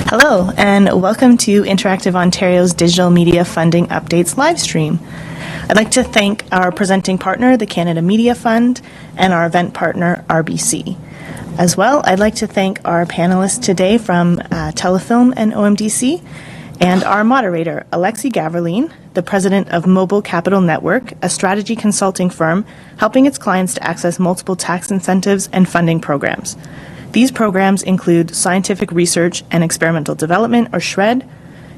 Hello, and welcome to Interactive Ontario's Digital Media Funding Updates live stream. I'd like to thank our presenting partner, the Canada Media Fund, and our event partner, RBC. As well, I'd like to thank our panelists today from Telefilm and OMDC, and our moderator, Alexi Gaverline, the president of Mobile Capital Network, a strategy consulting firm helping its clients to access multiple tax incentives and funding programs. These programs include scientific research and experimental development, or SHRED,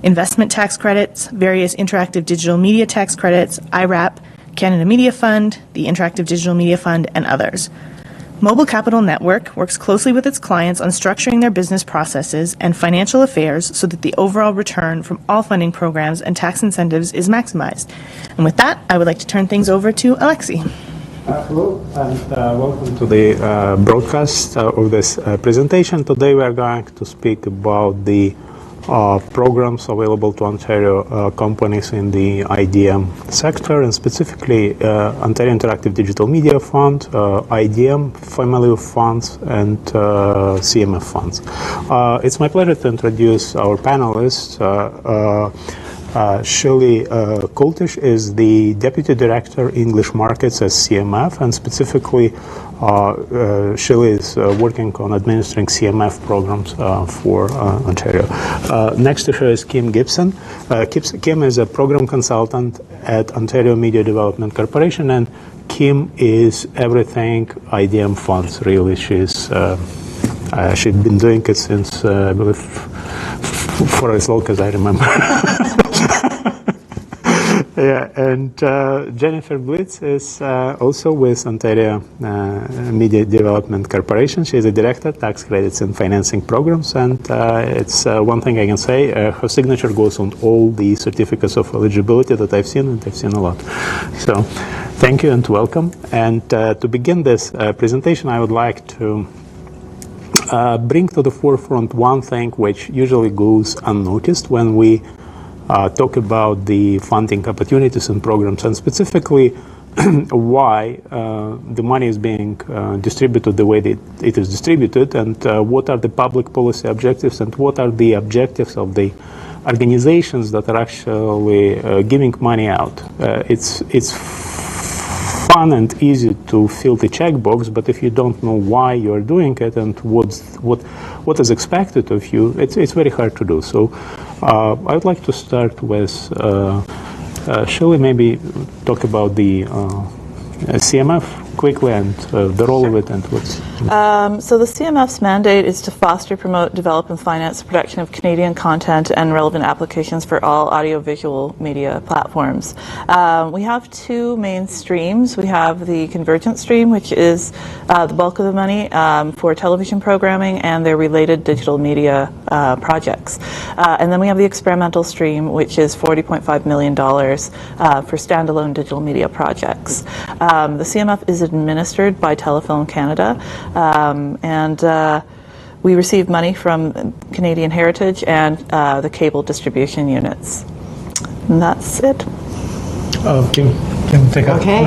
investment tax credits, various interactive digital media tax credits, IRAP, Canada Media Fund, the Interactive Digital Media Fund, and others. Mobile Capital Network works closely with its clients on structuring their business processes and financial affairs so that the overall return from all funding programs and tax incentives is maximized. And with that, I would like to turn things over to Alexi. Hello, and welcome to the broadcast of this presentation. Today we are going to speak about the programs available to Ontario companies in the IDM sector, and specifically Ontario Interactive Digital Media Fund, IDM Family of Funds, and CMF Funds. It's my pleasure to introduce our panelists. Shirley Kultish is the Deputy Director, English Markets at CMF, and specifically Shirley is working on administering CMF programs for Ontario. Next to her is Kim Gibson. Kim is a program consultant at Ontario Media Development Corporation, and Kim is everything IDM funds, really. She's been doing it since, I believe, for as long as I remember. Yeah, and Jennifer Blitz is also with Ontario Media Development Corporation. She is a director, tax credits and financing programs, and it's one thing I can say, her signature goes on all the certificates of eligibility that I've seen, and I've seen a lot. So thank you and welcome. And to begin this presentation, I would like to bring to the forefront one thing which usually goes unnoticed when we talk about the funding opportunities and programs, and specifically why the money is being distributed the way that it is distributed, and what are the public policy objectives, and what are the objectives of the organizations that are actually giving money out. It's fun and easy to fill the checkbox, but if you don't know why you're doing it and what is expected of you, it's very hard to do. So I would like to start with shall we maybe talk about the CMF quickly and the role of it and what's... So the CMF's mandate is to foster, promote, develop, and finance the production of Canadian content and relevant applications for all audiovisual media platforms. We have two main streams. We have the convergent stream, which is the bulk of the money for television programming and their related digital media projects. And then we have the experimental stream, which is $40.5 million for standalone digital media projects. The CMF is administered by Telefilm Canada, and we receive money from Canadian Heritage and the cable distribution units. And that's it. Can take okay.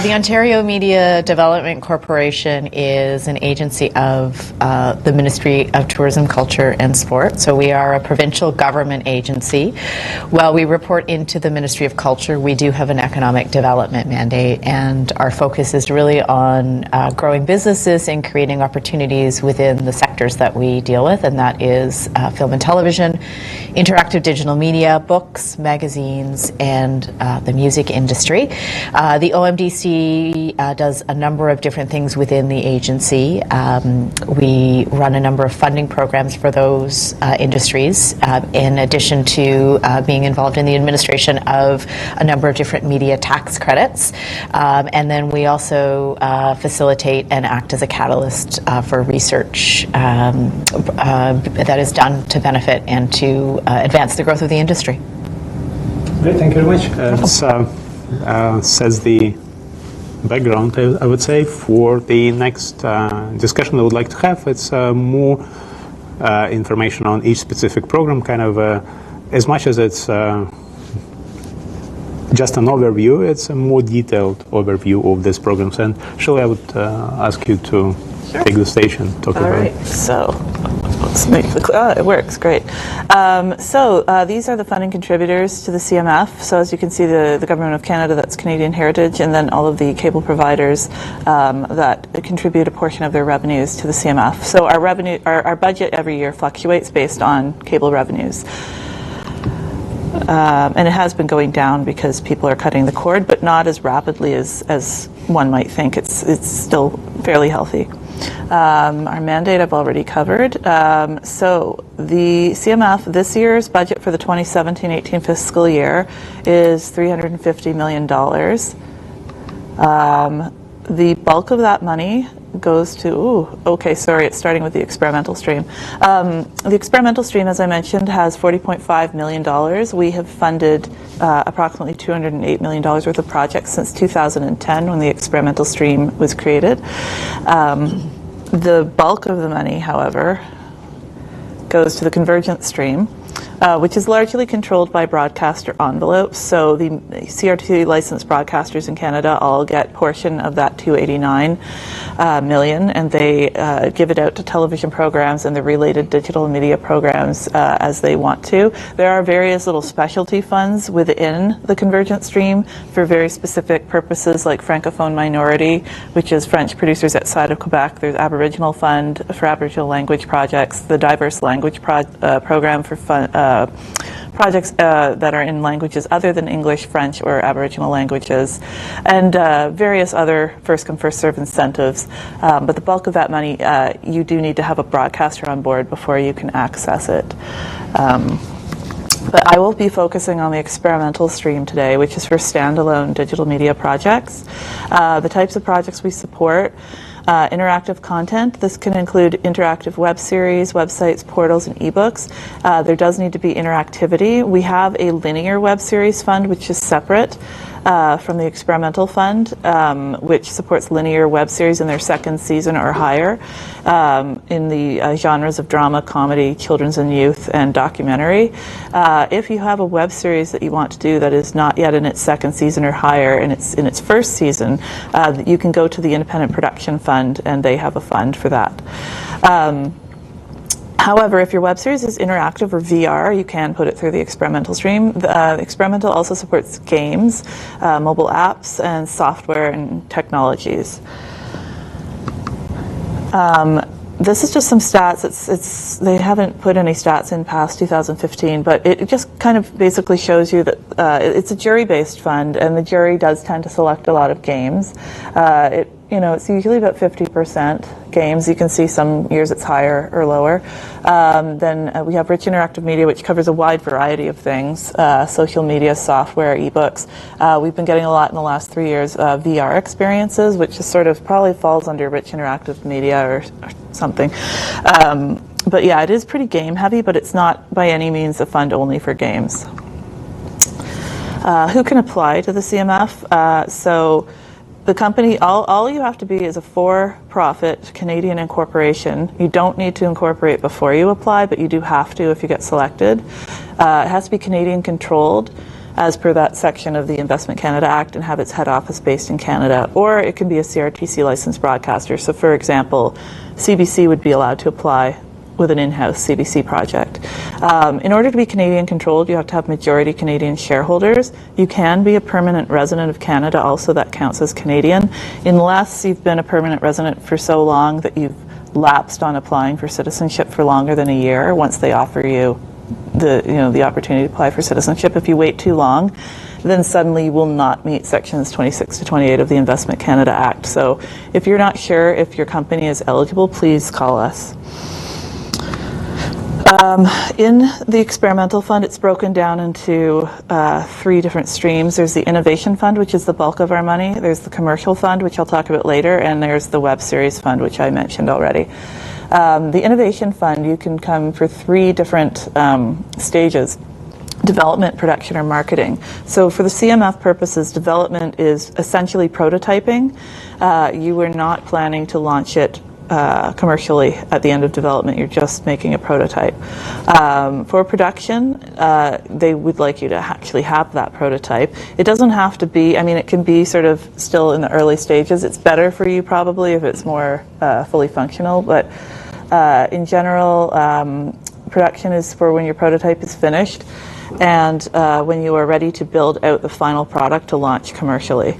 The Ontario Media Development Corporation is an agency of the Ministry of Tourism, Culture and Sport. So we are a provincial government agency. While we report into the Ministry of Culture, we do have an economic development mandate, and our focus is really on growing businesses and creating opportunities within the sectors that we deal with, and that is film and television, interactive digital media, books, magazines, and the music industry. The OMDC does a number of different things within the agency. We run a number of funding programs for those industries, in addition to being involved in the administration of a number of different media tax credits. And then we also facilitate and act as a catalyst for research that is done to benefit and to advance the growth of the industry. Great, thank you very much. Says the background, I would say, for the next discussion I would like to have. It's more information on each specific program, kind of as much as it's just an overview, it's a more detailed overview of these programs. And Shirley, I would ask you to take the stage and talk about it. All right, so It works, great. These are the funding contributors to the CMF. So as you can see, the Government of Canada, that's Canadian Heritage, and then all of the cable providers that contribute a portion of their revenues to the CMF. So our budget every year fluctuates based on cable revenues. And it has been going down because people are cutting the cord, but not as rapidly as one might think. It's still fairly healthy. Our mandate I've already covered. So the CMF, this year's budget for the 2017-18 fiscal year is $350 million. The bulk of that money goes to, it's starting with the experimental stream. The experimental stream, as I mentioned, has $40.5 million. We have funded approximately $208 million worth of projects since 2010 when the experimental stream was created. The bulk of the money, however, goes to the convergent stream, which is largely controlled by broadcaster envelopes. So the CRT licensed broadcasters in Canada all get portion of that $289 million, and they give it out to television programs and the related digital media programs as they want to. There are various little specialty funds within the convergent stream for very specific purposes, like Francophone minority, which is French producers outside of Quebec. There's Aboriginal Fund for Aboriginal language projects, the Diverse Language Program for projects that are in languages other than English, French, or Aboriginal languages, and various other first-come, first-served incentives. But the bulk of that money, you do need to have a broadcaster on board before you can access it. But I will be focusing on the experimental stream today, which is for standalone digital media projects. The types of projects we support: interactive content. This can include interactive web series, websites, portals, and ebooks. There does need to be interactivity. We have a linear web series fund, which is separate from the experimental fund, which supports linear web series in their second season or higher in the genres of drama, comedy, children's and youth, and documentary. If you have a web series that you want to do that is not yet in its second season or higher, and it's in its first season, you can go to the Independent Production Fund, and they have a fund for that. However, if your web series is interactive or VR, you can put it through the experimental stream. The experimental also supports games, mobile apps, and software and technologies. This is just some stats. They haven't put any stats in past 2015, but it just kind of basically shows you that it's a jury-based fund, and the jury does tend to select a lot of games. It's usually about 50% games. You can see some years it's higher or lower. Then we have rich interactive media, which covers a wide variety of things: social media, software, ebooks. We've been getting a lot in the last 3 years VR experiences, which is sort of probably falls under rich interactive media or something. But yeah, it is pretty game heavy, but it's not by any means a fund only for games. Who can apply to the CMF? So the company, all you have to be is a for-profit Canadian incorporation. You don't need to incorporate before you apply, but you do have to if you get selected. It has to be Canadian controlled, as per that section of the Investment Canada Act, and have its head office based in Canada. Or it can be a CRTC licensed broadcaster. So for example, CBC would be allowed to apply with an in-house CBC project. In order to be Canadian controlled, you have to have majority Canadian shareholders. You can be a permanent resident of Canada also. That counts as Canadian, unless you've been a permanent resident for so long that you've lapsed on applying for citizenship for longer than a year. Once they offer you the opportunity to apply for citizenship, if you wait too long, then suddenly you will not meet sections 26 to 28 of the Investment Canada Act. So if you're not sure if your company is eligible, please call us. In the experimental fund, it's broken down into 3 different streams. There's the innovation fund, which is the bulk of our money. There's the commercial fund, which I'll talk about later, and there's the web series fund, which I mentioned already. The innovation fund, you can come for 3 different stages: development, production, or marketing. So for the CMF purposes, development is essentially prototyping. You are not planning to launch it commercially at the end of development. You're just making a prototype. For production, they would like you to actually have that prototype. It doesn't have to be, it can be sort of still in the early stages. It's better for you probably if it's more fully functional, but In general, production is for when your prototype is finished and when you are ready to build out the final product to launch commercially.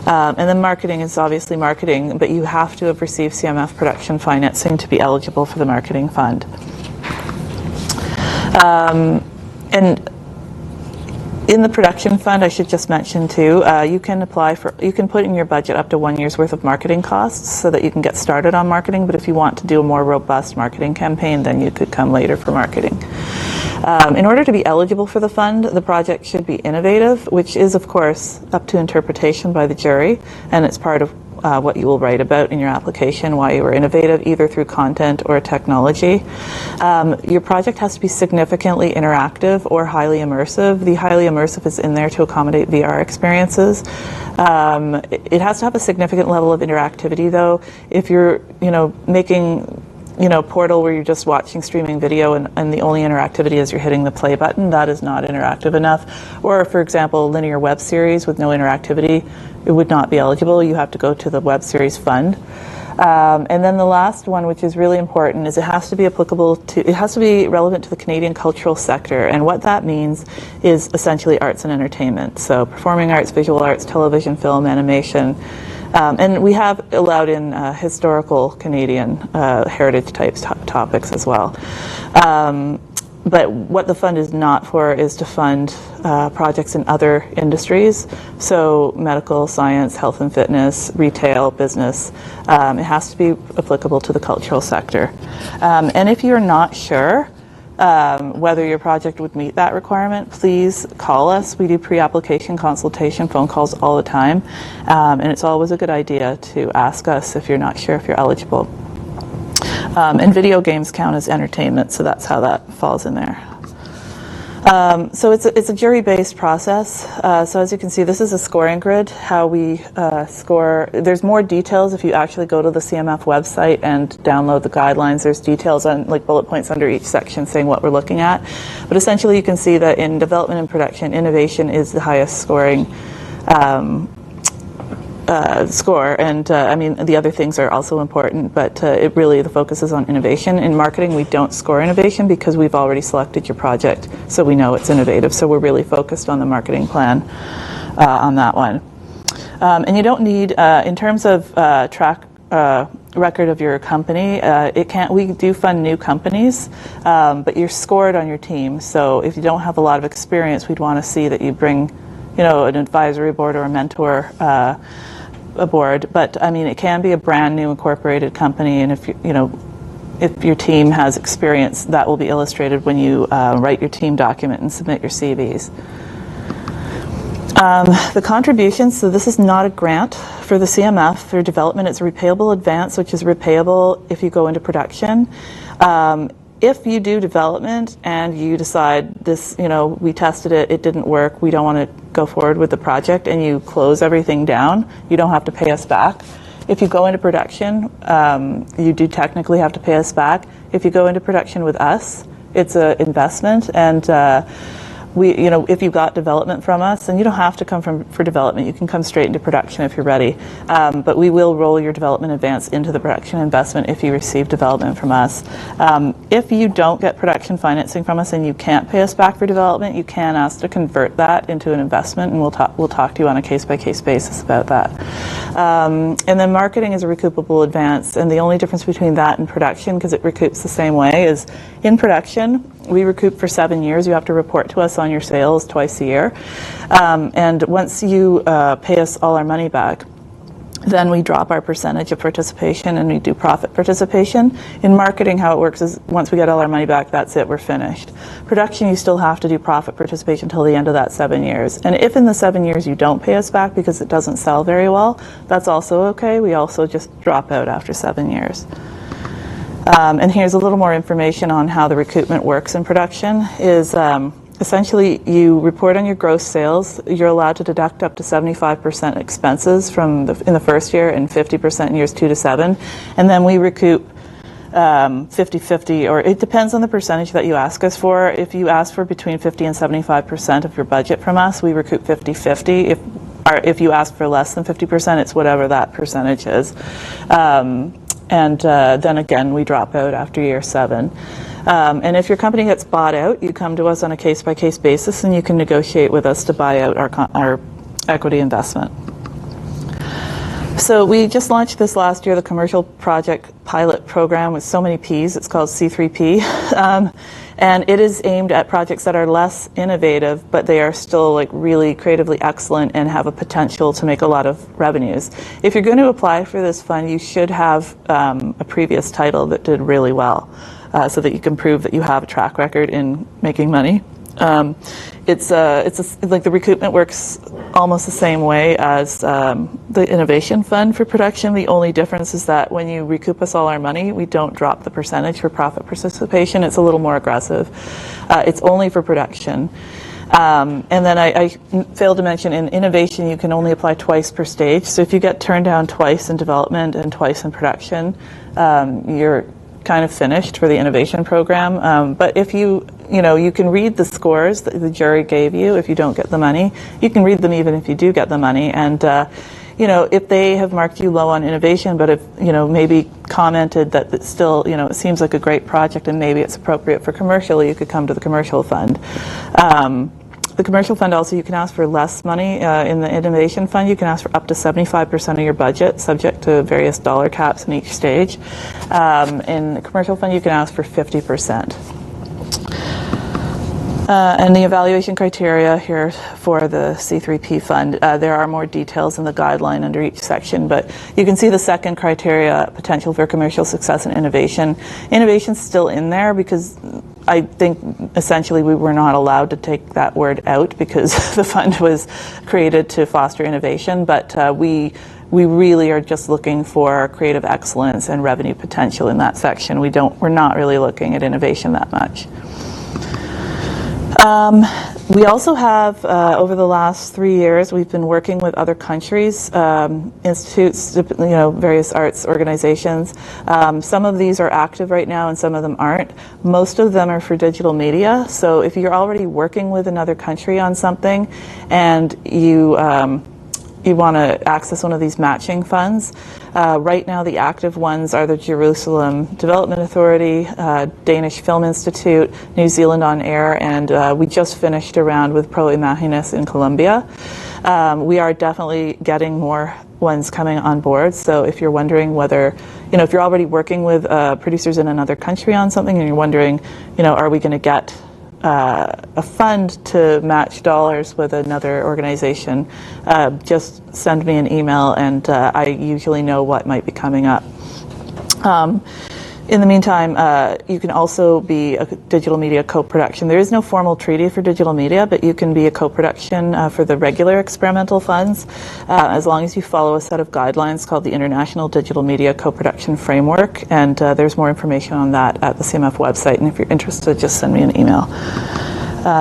And then marketing is obviously marketing, but you have to have received CMF production financing to be eligible for the marketing fund. And in the production fund, I should just mention too, you can put in your budget up to 1 year's worth of marketing costs so that you can get started on marketing. But if you want to do a more robust marketing campaign, then you could come later for marketing. In order to be eligible for the fund, the project should be innovative, which is, of course, up to interpretation by the jury, and it's part of what you will write about in your application, why you were innovative, either through content or technology. Your project has to be significantly interactive or highly immersive. The highly immersive is in there to accommodate VR experiences. It has to have a significant level of interactivity, though. If you're, making Portal where you're just watching streaming video and the only interactivity is you're hitting the play button, that is not interactive enough. Or, for example, a linear web series with no interactivity, it would not be eligible. You have to go to the web series fund. And then the last one, which is really important, is it has to be relevant to the Canadian cultural sector. And what that means is essentially arts and entertainment. So performing arts, visual arts, television, film, animation. And we have allowed in historical Canadian heritage types topics as well. But what the fund is not for is to fund projects in other industries. So medical, science, health and fitness, retail, business. It has to be applicable to the cultural sector. And if you're not sure whether your project would meet that requirement, please call us. We do pre-application consultation phone calls all the time, and it's always a good idea to ask us if you're not sure if you're eligible. And video games count as entertainment, so that's how that falls in there. So it's a jury-based process. So as you can see, this is a scoring grid, how we score. There's more details if you actually go to the CMF website and download the guidelines. There's details on bullet points under each section saying what we're looking at. But essentially you can see that in development and production, innovation is the highest scoring score, and the other things are also important, but the focus is on innovation. In marketing, we don't score innovation because we've already selected your project, so we know it's innovative. So we're really focused on the marketing plan on that one. And you don't need, in terms of track record of your company, we do fund new companies, but you're scored on your team. So if you don't have a lot of experience, we'd want to see that you bring, an advisory board or a mentor aboard. But it can be a brand new incorporated company, and if your team has experience, that will be illustrated when you write your team document and submit your CVs. The contributions, so this is not a grant for the CMF. For development, it's a repayable advance, which is repayable if you go into production. If you do development and you decide this, we tested it, it didn't work, we don't want to go forward with the project, and you close everything down, you don't have to pay us back. If you go into production, you do technically have to pay us back. If you go into production with us, it's an investment, and if you got development from us, and you don't have to come for development, you can come straight into production if you're ready. But we will roll your development advance into the production investment if you receive development from us. If you don't get production financing from us and you can't pay us back for development, you can ask to convert that into an investment, and we'll talk to you on a case-by-case basis about that. And then marketing is a recoupable advance, and the only difference between that and production, because it recoups the same way, is in production, we recoup for 7 years. You have to report to us on your sales twice a year. And once you pay us all our money back, then we drop our percentage of participation and we do profit participation. In marketing, how it works is once we get all our money back, that's it, we're finished. Production, you still have to do profit participation until the end of that 7 years. And if in the 7 years you don't pay us back because it doesn't sell very well, that's also okay. We also just drop out after 7 years. And here's a little more information on how the recoupment works in production. Is essentially you report on your gross sales. You're allowed to deduct up to 75% expenses in the first year and 50% in years 2 to 7. And then we recoup 50-50, or it depends on the percentage that you ask us for. If you ask for between 50 and 75% of your budget from us, we recoup 50-50. If you ask for less than 50%, it's whatever that percentage is. and then again we drop out after year 7. And if your company gets bought out, you come to us on a case-by-case basis, and you can negotiate with us to buy out our equity investment. So we just launched this last year, the commercial project pilot program with so many Ps. It's called C3P. And it is aimed at projects that are less innovative, but they are still like really creatively excellent and have a potential to make a lot of revenues. If you're going to apply for this fund, you should have a previous title that did really well, so that you can prove that you have a track record in making money. Like the recoupment works almost the same way as the Innovation Fund for production. The only difference is that when you recoup us all our money, we don't drop the percentage for profit participation. It's a little more aggressive. It's only for production. And then I failed to mention, in innovation, you can only apply twice per stage. So if you get turned down twice in development and twice in production, you're kind of finished for the innovation program. But if you can read the scores that the jury gave you if you don't get the money. You can read them even if you do get the money. And, if they have marked you low on innovation, but if, maybe commented that it's still, it seems like a great project and maybe it's appropriate for commercial, you could come to the commercial fund. The commercial fund also, you can ask for less money. In the innovation fund, you can ask for up to 75% of your budget, subject to various dollar caps in each stage. In the commercial fund, you can ask for 50%. And the evaluation criteria here for the C3P fund, there are more details in the guideline under each section, but you can see the second criteria, potential for commercial success and innovation. Innovation's still in there because I think essentially we were not allowed to take that word out because the fund was created to foster innovation, but we really are just looking for creative excellence and revenue potential in that section. We're not really looking at innovation that much. We also have, over the last 3 years, we've been working with other countries, institutes, various arts organizations. Some of these are active right now and some of them aren't. Most of them are for digital media. So if you're already working with another country on something and you want to access one of these matching funds, right now the active ones are the Jerusalem Development Authority, Danish Film Institute, New Zealand On Air, and we just finished a round with Pro Imaginas in Colombia. We are definitely getting more ones coming on board, so if you're wondering whether, if you're already working with producers in another country on something and you're wondering, are we going to get a fund to match dollars with another organization, just send me an email and I usually know what might be coming up. In the meantime, you can also be a digital media co-production. There is no formal treaty for digital media, but you can be a co-production for the regular experimental funds, as long as you follow a set of guidelines called the International Digital Media Co-Production Framework, and there's more information on that at the CMF website, and if you're interested, just send me an email.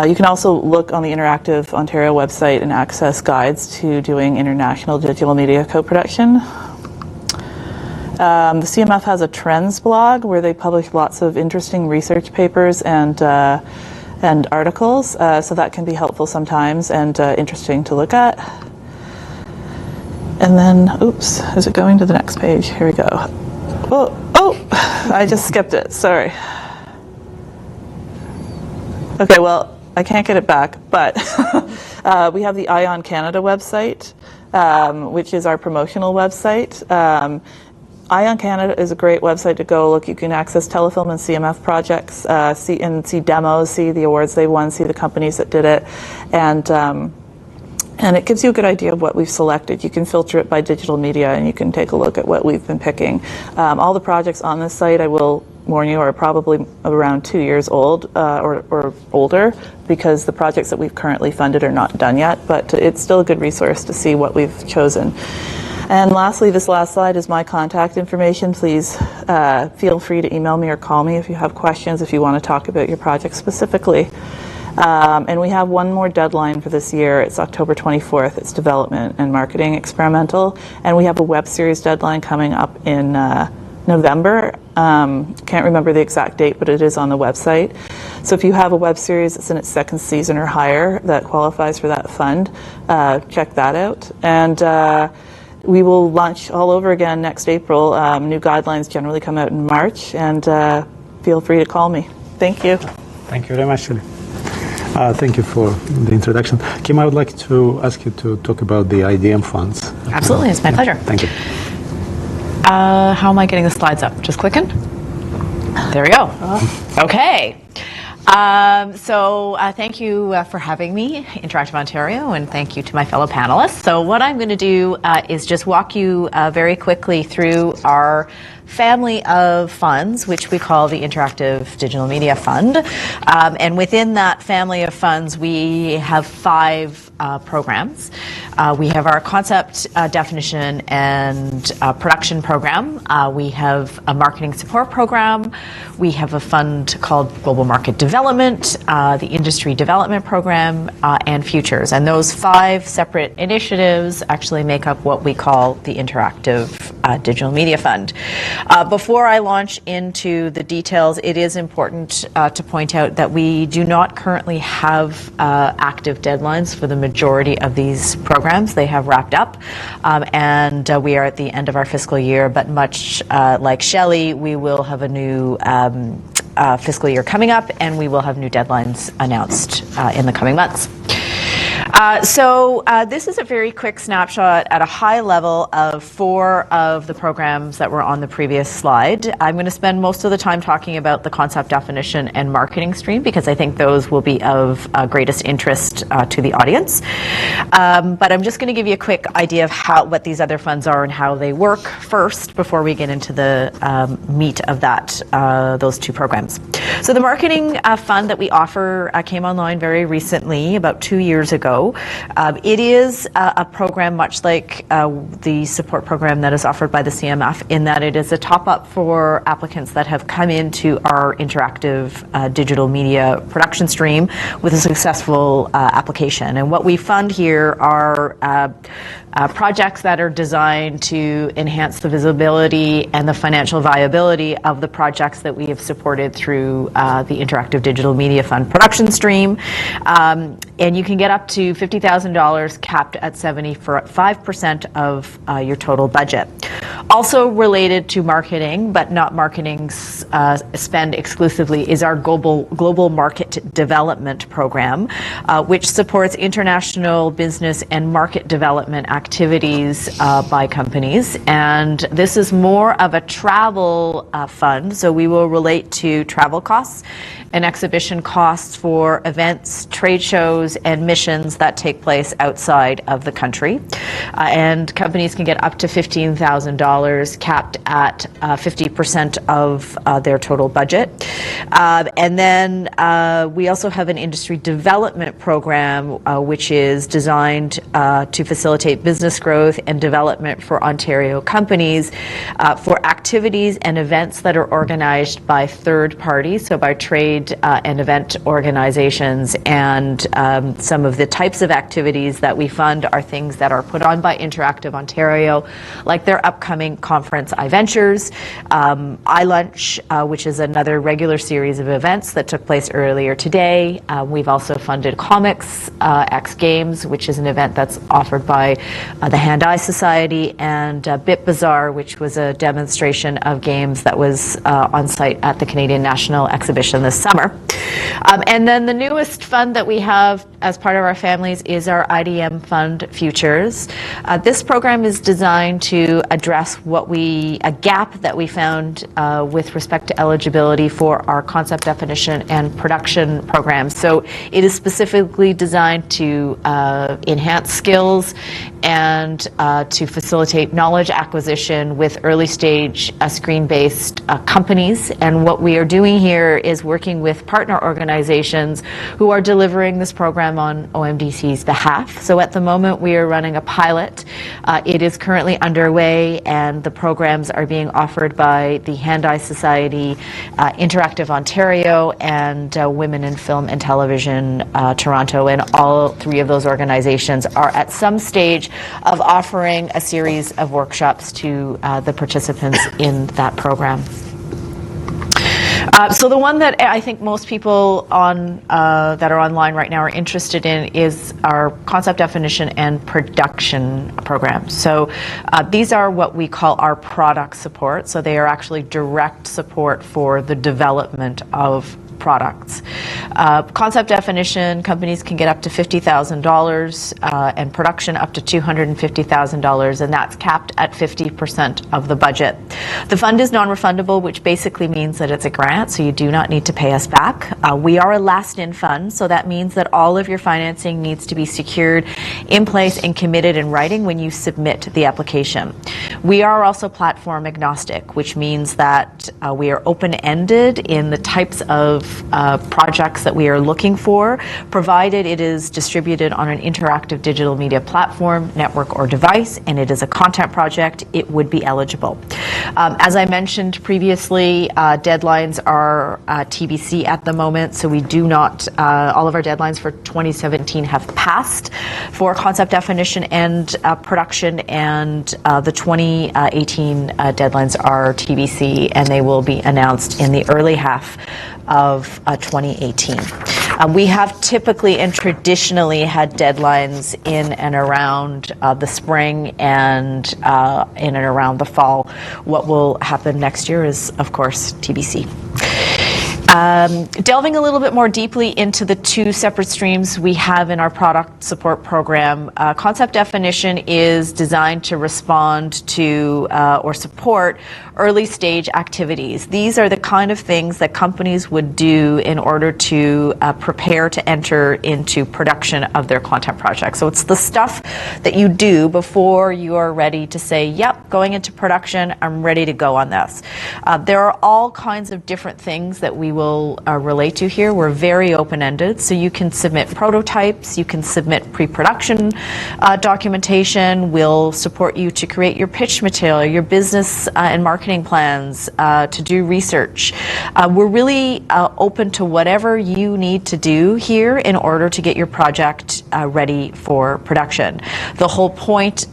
You can also look on the Interactive Ontario website and access guides to doing international digital media co-production. The CMF has a trends blog where they publish lots of interesting research papers and articles, so that can be helpful sometimes and interesting to look at. And then, oops, is it going to the next page? Here we go. Oh, I just skipped it, sorry. Okay, well, I can't get it back, but we have the iON Canada website, which is our promotional website. iON Canada is a great website to go look. You can access telefilm and CMF projects, see demos, see the awards they won, see the companies that did it, and it gives you a good idea of what we've selected. You can filter it by digital media, and you can take a look at what we've been picking. All the projects on this site, I will warn you, are probably around 2 years old or older, because the projects that we've currently funded are not done yet, but it's still a good resource to see what we've chosen. And lastly, this last slide is my contact information. Please feel free to email me or call me if you have questions, if you want to talk about your project specifically. And we have one more deadline for this year. It's October 24th. It's development and marketing experimental. And we have a web series deadline coming up in November. Can't remember the exact date, but it is on the website. So if you have a web series that's in its second season or higher that qualifies for that fund, check that out. And we will launch all over again next April. New guidelines generally come out in March, and feel free to call me. Thank you. Thank you very much, Julie. Thank you for the introduction. Kim, I would like to ask you to talk about the IDM funds. Absolutely, it's my pleasure. Thank you. How am I getting the slides up? Just clicking? There we go. Okay. Thank you for having me, Interactive Ontario, and thank you to my fellow panelists. So what I'm going to do is just walk you very quickly through our family of funds, which we call the Interactive Digital Media Fund. And within that family of funds, we have 5 programs. We have our concept definition and production program. We have a marketing support program. We have a fund called Global Market Development, the Industry Development Program, and Futures. And those 5 separate initiatives actually make up what we call the Interactive Digital Media Fund. Before I launch into the details, it is important to point out that we do not currently have active deadlines for the majority of these programs. They have wrapped up, and we are at the end of our fiscal year, but much like Shelley, we will have a new fiscal year coming up, and we will have new deadlines announced in the coming months. This is a very quick snapshot at a high level of 4 of the programs that were on the previous slide. I'm going to spend most of the time talking about the concept definition and marketing stream because I think those will be of greatest interest to the audience. But I'm just going to give you a quick idea of what these other funds are and how they work first before we get into the meat of those 2 programs. So the marketing fund that we offer came online very recently, about 2 years ago. It is a program much like the support program that is offered by the CMF in that it is a top-up for applicants that have come into our interactive digital media production stream with a successful application. And what we fund here are projects that are designed to enhance the visibility and the financial viability of the projects that we have supported through the Interactive Digital Media Fund production stream. And you can get up to $50,000 capped at 75% of your total budget. Also related to marketing, but not marketing spend exclusively, is our global market development program, which supports international business and market development activities by companies. And this is more of a travel fund, so we will relate to travel costs and exhibition costs for events, trade shows, and missions that take place outside of the country. And companies can get up to $15,000 capped at 50% of their total budget. And then we also have an industry development program which is designed to facilitate business growth and development for Ontario companies for activities and events that are organized by third parties, so by trade and event organizations. And some of the types of activities that we fund are things that are put on by Interactive Ontario, like their upcoming conference iVentures, iLunch, which is another regular series of events that took place earlier today. We've also funded Comics X Games, which is an event that's offered by the Hand-Eye Society, and Bit Bazaar, which was a demonstration of games that was on site at the Canadian National Exhibition this summer. And then the newest fund that we have as part of our families is our IDM Fund Futures. This program is designed to address a gap that we found with respect to eligibility for our concept definition and production programs. So it is specifically designed to enhance skills and to facilitate knowledge acquisition with early stage screen-based companies. And what we are doing here is working with partner organizations who are delivering this program on OMDC's behalf. So at the moment we are running a pilot. It is currently underway, and the programs are being offered by the Hand-Eye Society, Interactive Ontario, and Women in Film and Television Toronto. And all 3 of those organizations are at some stage of offering a series of workshops to the participants in that program. So the one that I think most people that are online right now are interested in is our concept definition and production program. So these are what we call our product support. So they are actually direct support for the development of products. Concept definition, companies can get up to $50,000 and production up to $250,000, and that's capped at 50% of the budget. The fund is non-refundable, which basically means that it's a grant, so you do not need to pay us back. We are a last-in fund, so that means that all of your financing needs to be secured, in place, and committed in writing when you submit the application. We are also platform agnostic, which means that we are open-ended in the types of projects that we are looking for, provided it is distributed on an interactive digital media platform, network, or device, and it is a content project, it would be eligible. As I mentioned previously, deadlines are TBC at the moment, so we do not, all of our deadlines for 2017 have passed for concept definition and production, and the 2018 deadlines are TBC, and they will be announced in the early half of 2018. We have typically and traditionally had deadlines in and around the spring and in and around the fall. What will happen next year is, of course, TBC. Delving a little bit more deeply into the two separate streams we have in our product support program, concept definition is designed to respond to or support early stage activities. These are the kind of things that companies would do in order to prepare to enter into production of their content project. So it's the stuff that you do before you are ready to say, yep, going into production, I'm ready to go on this. There are all kinds of different things that we will relate to here. We're very open-ended, so you can submit prototypes, you can submit pre-production documentation. We'll support you to create your pitch material, your business and marketing plans, to do research. We're really open to whatever you need to do here in order to get your project ready for production. The whole point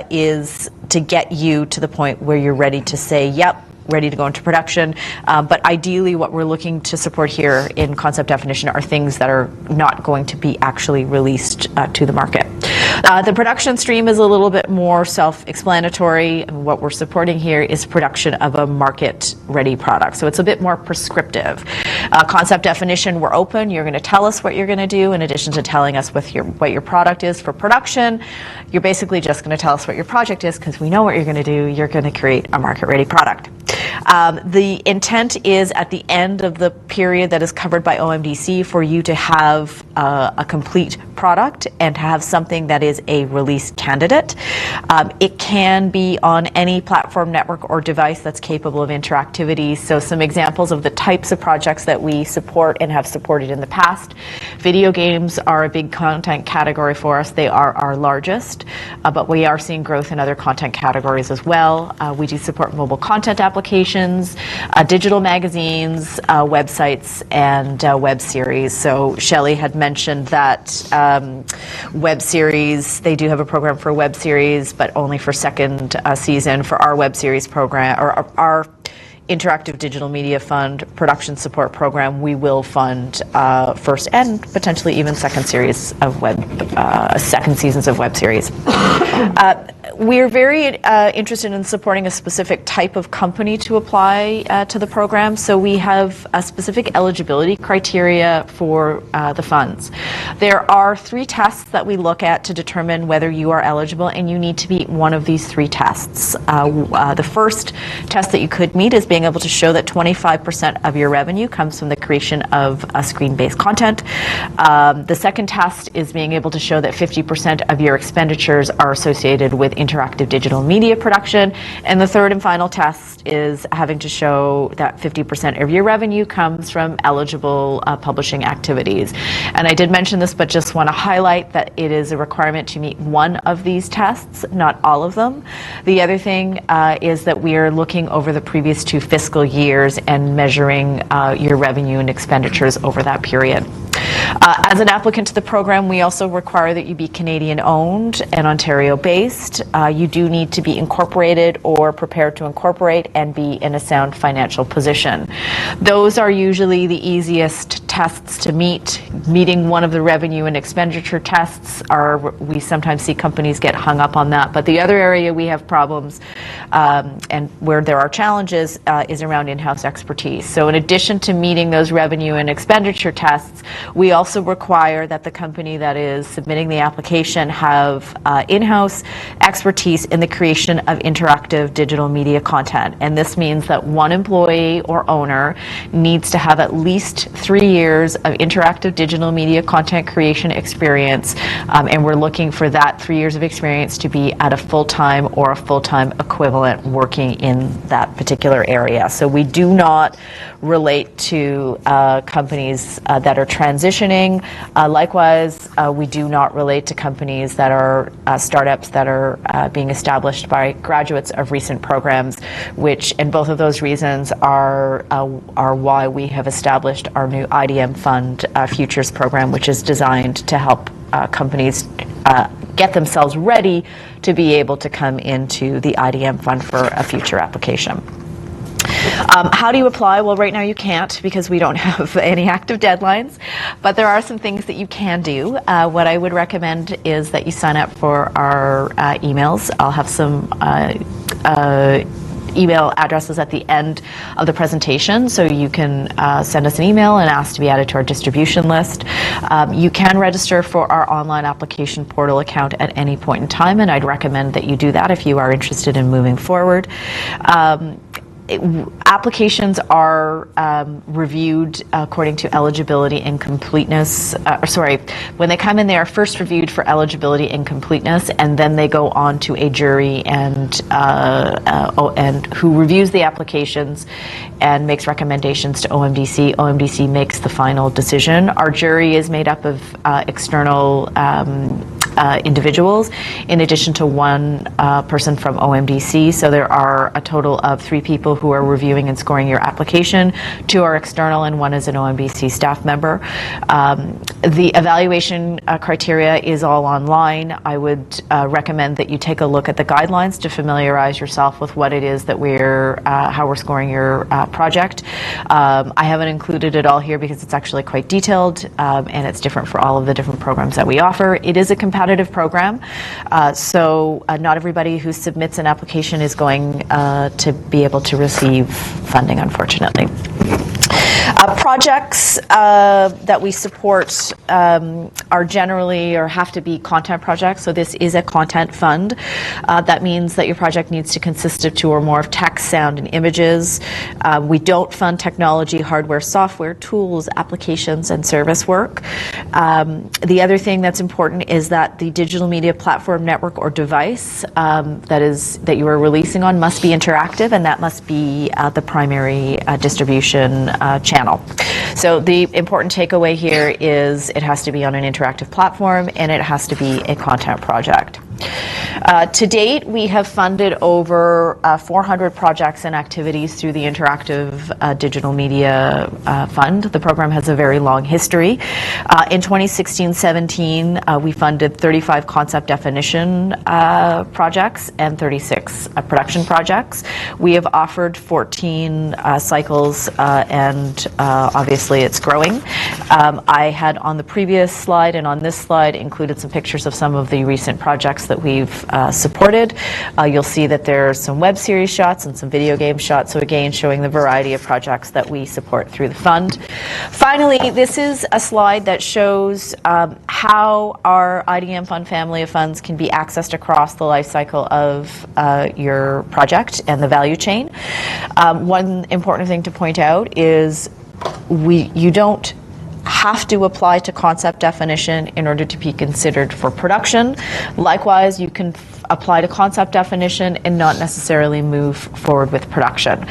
is to get you to the point where you're ready to say, yep, ready to go into production, but ideally what we're looking to support here in concept definition are things that are not going to be actually released to the market. The production stream is a little bit more self-explanatory. What we're supporting here is production of a market-ready product, so it's a bit more prescriptive. Concept definition, we're open. You're going to tell us what you're going to do in addition to telling us what your product is. For production, you're basically just going to tell us what your project is because we know what you're going to do. You're going to create a market-ready product. The intent is at the end of the period that is covered by OMDC for you to have a complete product and to have something that is a release candidate. It can be on any platform, network, or device that's capable of interactivity. So some examples of the types of projects that we support and have supported in the past. Video games are a big content category for us. They are our largest, but we are seeing growth in other content categories as well. We do support mobile content applications, digital magazines, websites, and web series. So Shelley had mentioned that web series, they do have a program for web series, but only for second season. For our web series program, or our Interactive Digital Media Fund production support program, we will fund first and potentially even second seasons of web series. We're very interested in supporting a specific type of company to apply to the program, so we have a specific eligibility criteria for the funds. There are 3 tests that we look at to determine whether you are eligible, and you need to meet one of these 3 tests. The first test that you could meet is being able to show that 25% of your revenue comes from the creation of screen-based content. The second test is being able to show that 50% of your expenditures are associated with interactive digital media production. And the third and final test is having to show that 50% of your revenue comes from eligible publishing activities. And I did mention this, but just want to highlight that it is a requirement to meet one of these tests, not all of them. The other thing is that we are looking over the previous 2 fiscal years and measuring your revenue and expenditures over that period. As an applicant to the program, we also require that you be Canadian-owned and Ontario-based. You do need to be incorporated or prepared to incorporate and be in a sound financial position. Those are usually the easiest tests to meet. Meeting one of the revenue and expenditure tests we sometimes see companies get hung up on that. But the other area we have problems and where there are challenges is around in-house expertise. So in addition to meeting those revenue and expenditure tests, we also require that the company that is submitting the application have in-house expertise in the creation of interactive digital media content. And this means that one employee or owner needs to have at least 3 years of interactive digital media content creation experience. And we're looking for that 3 years of experience to be at a full-time or a full-time equivalent working in that particular area. So we do not relate to companies that are transitioning. Likewise, we do not relate to companies that are startups that are being established by graduates of recent programs, which, and both of those reasons are why we have established our new IDM Fund Futures program, which is designed to help companies get themselves ready to be able to come into the IDM Fund for a future application. How do you apply? Well, right now you can't because we don't have any active deadlines, but there are some things that you can do. What I would recommend is that you sign up for our emails. I'll have some email addresses at the end of the presentation, so you can send us an email and ask to be added to our distribution list. You can register for our online application portal account at any point in time, and I'd recommend that you do that if you are interested in moving forward. Applications are reviewed according to eligibility and completeness. When they come in, they are first reviewed for eligibility and completeness, and then they go on to a jury and who reviews the applications and makes recommendations to OMDC. OMDC makes the final decision. Our jury is made up of external individuals, in addition to one person from OMDC. So there are a total of 3 people who are reviewing and scoring your application. 2 are external and 1 is an OMDC staff member. The evaluation criteria is all online. I would recommend that you take a look at the guidelines to familiarize yourself with what it is that how we're scoring your project. I haven't included it all here because it's actually quite detailed and it's different for all of the different programs that we offer. It is a competitive program, so not everybody who submits an application is going to be able to receive funding, unfortunately. Projects that we support are generally or have to be content projects. So this is a content fund. That means that your project needs to consist of 2 or more of text, sound, and images. We don't fund technology, hardware, software, tools, applications, and service work. The other thing that's important is that the digital media platform, network, or device that you are releasing on must be interactive, and that must be the primary distribution channel. So the important takeaway here is it has to be on an interactive platform and it has to be a content project. To date, we have funded over 400 projects and activities through the Interactive Digital Media Fund. The program has a very long history. In 2016-17, we funded 35 concept definition projects and 36 production projects. We have offered 14 cycles, and obviously it's growing. I had on the previous slide and on this slide included some pictures of some of the recent projects that we've supported. You'll see that there are some web series shots and some video game shots, so again showing the variety of projects that we support through the fund. Finally, this is a slide that shows how our IDM Fund family of funds can be accessed across the life cycle of your project and the value chain. One important thing to point out is you don't have to apply to concept definition in order to be considered for production. Likewise, you can applied a concept definition and not necessarily move forward with production.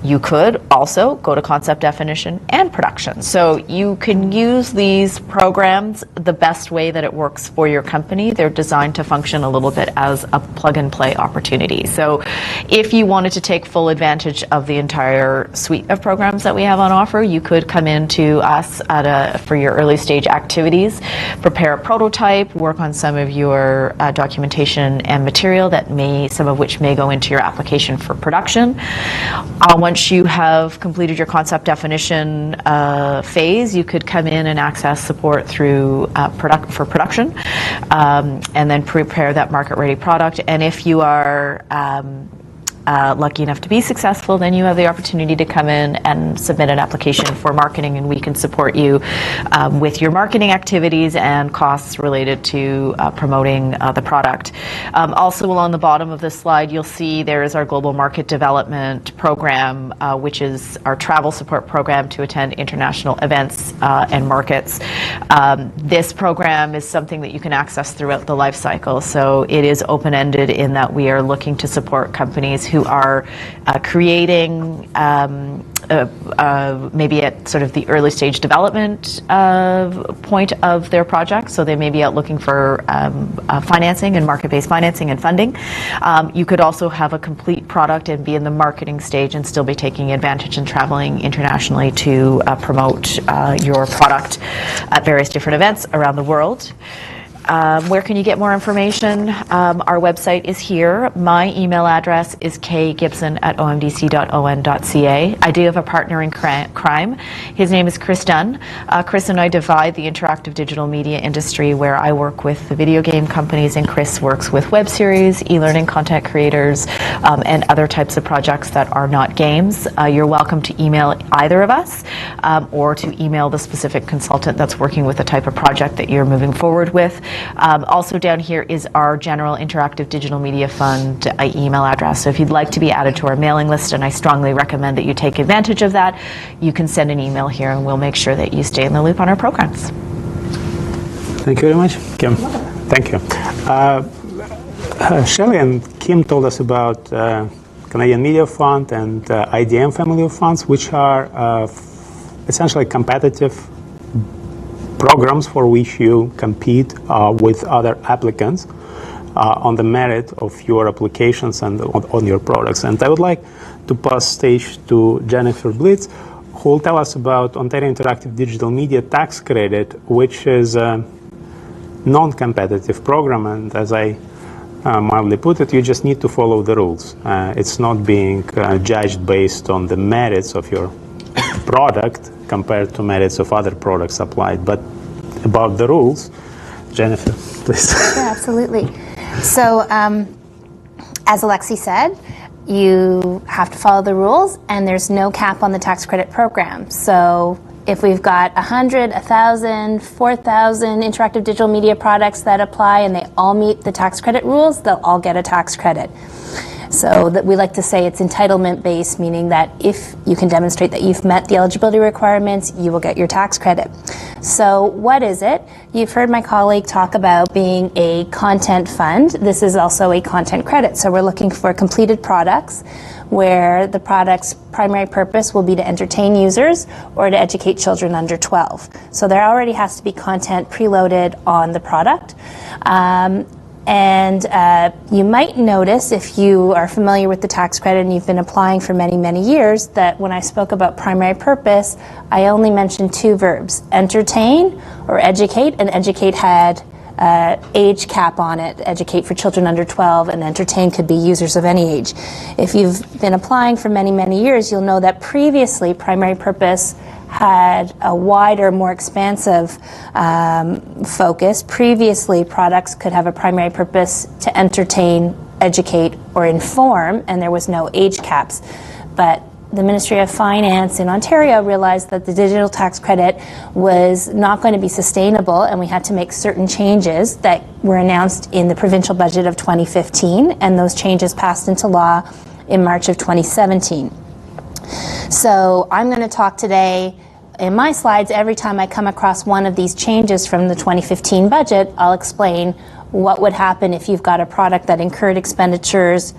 You could also go to concept definition and production. So you can use these programs the best way that it works for your company. They're designed to function a little bit as a plug and play opportunity. So if you wanted to take full advantage of the entire suite of programs that we have on offer, you could come into us for your early stage activities, prepare a prototype, work on some of your documentation and material some of which may go into your application for production. Once you have completed your concept definition phase, you could come in and access support through for production, and then prepare that market-ready product. And if you are lucky enough to be successful, then you have the opportunity to come in and submit an application for marketing, and we can support you with your marketing activities and costs related to promoting the product. Also, along the bottom of this slide, you'll see there is our Global Market Development Program, which is our travel support program to attend international events and markets. This program is something that you can access throughout the life cycle, so it is open-ended in that we are looking to support companies who are creating maybe at sort of the early stage development point of their project. So they may be out looking for financing and market-based financing and funding. You could also have a complete product and be in the marketing stage and still be taking advantage and traveling internationally to promote your product at various different events around the world. Where can you get more information? Our website is here. My email address is kgibson@omdc.on.ca. I do have a partner in crime. His name is Chris Dunn. Chris and I divide the interactive digital media industry, where I work with the video game companies and Chris works with web series, e-learning content creators, and other types of projects that are not games. You're welcome to email either of us or to email the specific consultant that's working with the type of project that you're moving forward with. Also down here is our general interactive digital media fund email address. So if you'd like to be added to our mailing list, and I strongly recommend that you take advantage of that, you can send an email here and we'll make sure that you stay in the loop on our programs. Thank you very much, Kim. Thank you. Shelley and Kim told us about Canadian Media Fund and IDM family of funds, which are essentially competitive programs for which you compete with other applicants on the merit of your applications and on your products. And I would like to pass stage to Jennifer Blitz, who will tell us about Ontario Interactive Digital Media Tax Credit, which is a non-competitive program. And as I mildly put it, you just need to follow the rules. It's not being judged based on the merits of your product compared to merits of other products applied. But about the rules, Jennifer, please. Yeah, absolutely. So, as Alexi said, you have to follow the rules, and there's no cap on the tax credit program. So, if we've got 100, 1,000, 4,000 interactive digital media products that apply and they all meet the tax credit rules, they'll all get a tax credit. So that we like to say it's entitlement based, meaning that if you can demonstrate that you've met the eligibility requirements, you will get your tax credit. So what is it? You've heard my colleague talk about being a content fund. This is also a content credit. So we're looking for completed products where the product's primary purpose will be to entertain users or to educate children under 12. So there already has to be content preloaded on the product. And you might notice, if you are familiar with the tax credit and you've been applying for many, many years, that when I spoke about primary purpose, I only mentioned two verbs, entertain or educate, and educate had age cap on it, educate for children under 12, and entertain could be users of any age. If you've been applying for many, many years, you'll know that previously primary purpose had a wider, more expansive focus. Previously, products could have a primary purpose to entertain, educate, or inform, and there was no age caps. But the Ministry of Finance in Ontario realized that the digital tax credit was not going to be sustainable, and we had to make certain changes that were announced in the provincial budget of 2015, and those changes passed into law in March of 2017. So I'm going to talk today in my slides. Every time I come across one of these changes from the 2015 budget, I'll explain what would happen if you've got a product that incurred expenditures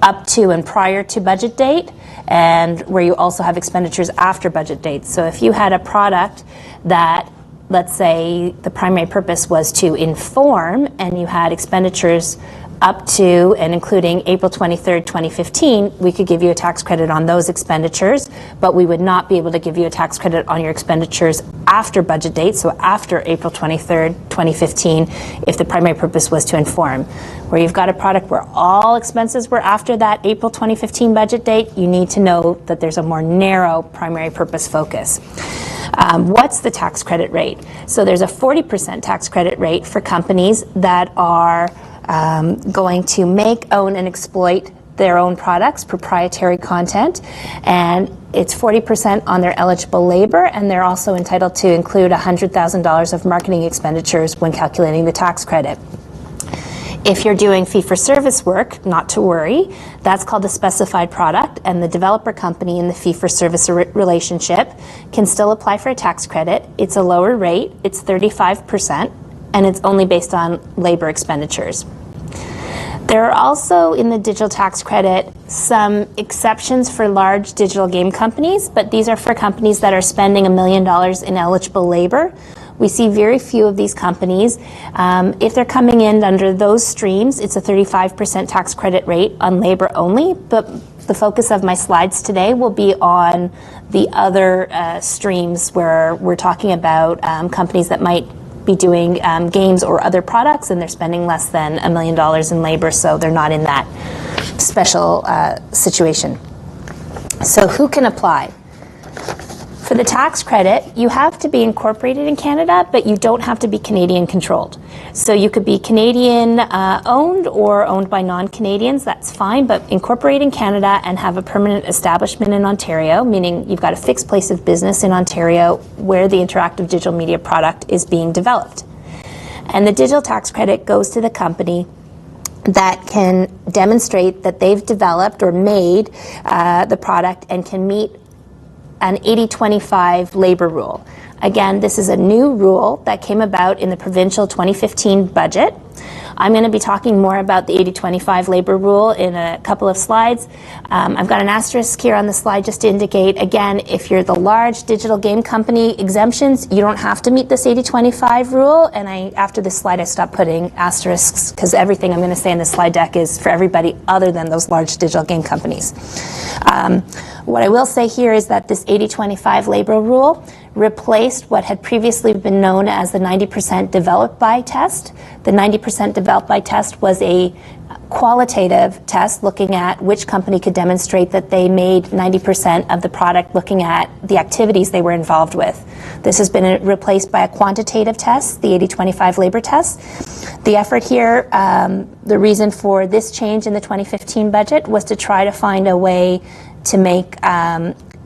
up to and prior to budget date, and where you also have expenditures after budget date. So if you had a product that, let's say, the primary purpose was to inform, and you had expenditures up to and including April 23rd, 2015, we could give you a tax credit on those expenditures, but we would not be able to give you a tax credit on your expenditures after budget date, so after April 23rd, 2015, if the primary purpose was to inform. Where you've got a product where all expenses were after that April 2015 budget date, you need to know that there's a more narrow primary purpose focus. What's the tax credit rate? So there's a 40% tax credit rate for companies that are going to make, own, and exploit their own products, proprietary content, and it's 40% on their eligible labor, and they're also entitled to include $100,000 of marketing expenditures when calculating the tax credit. If you're doing fee-for-service work, not to worry, that's called a specified product, and the developer company in the fee-for-service relationship can still apply for a tax credit. It's a lower rate, it's 35%, and it's only based on labor expenditures. There are also in the digital tax credit some exceptions for large digital game companies, but these are for companies that are spending $1 million in eligible labor. We see very few of these companies. If they're coming in under those streams, it's a 35% tax credit rate on labor only, but the focus of my slides today will be on the other streams where we're talking about companies that might be doing games or other products, and they're spending less than $1 million in labor, so they're not in that special situation. So who can apply? For the tax credit, you have to be incorporated in Canada, but you don't have to be Canadian controlled. So you could be Canadian owned or owned by non-Canadians, that's fine, but incorporate in Canada and have a permanent establishment in Ontario, meaning you've got a fixed place of business in Ontario where the interactive digital media product is being developed. And the digital tax credit goes to the company that can demonstrate that they've developed or made the product and can meet an 80-25 labor rule. Again, this is a new rule that came about in the provincial 2015 budget. I'm going to be talking more about the 80-25 labor rule in a couple of slides. I've got an asterisk here on the slide just to indicate, again, if you're the large digital game company exemptions, you don't have to meet this 80-25 rule. And after this slide, I stopped putting asterisks because everything I'm going to say in this slide deck is for everybody other than those large digital game companies. What I will say here is that this 80-25 labor rule replaced what had previously been known as the 90% developed by test. The 90% developed by test was a qualitative test looking at which company could demonstrate that they made 90% of the product, looking at the activities they were involved with. This has been replaced by a quantitative test, the 80-25 labor test. The effort here, the reason for this change in the 2015 budget was to try to find a way to make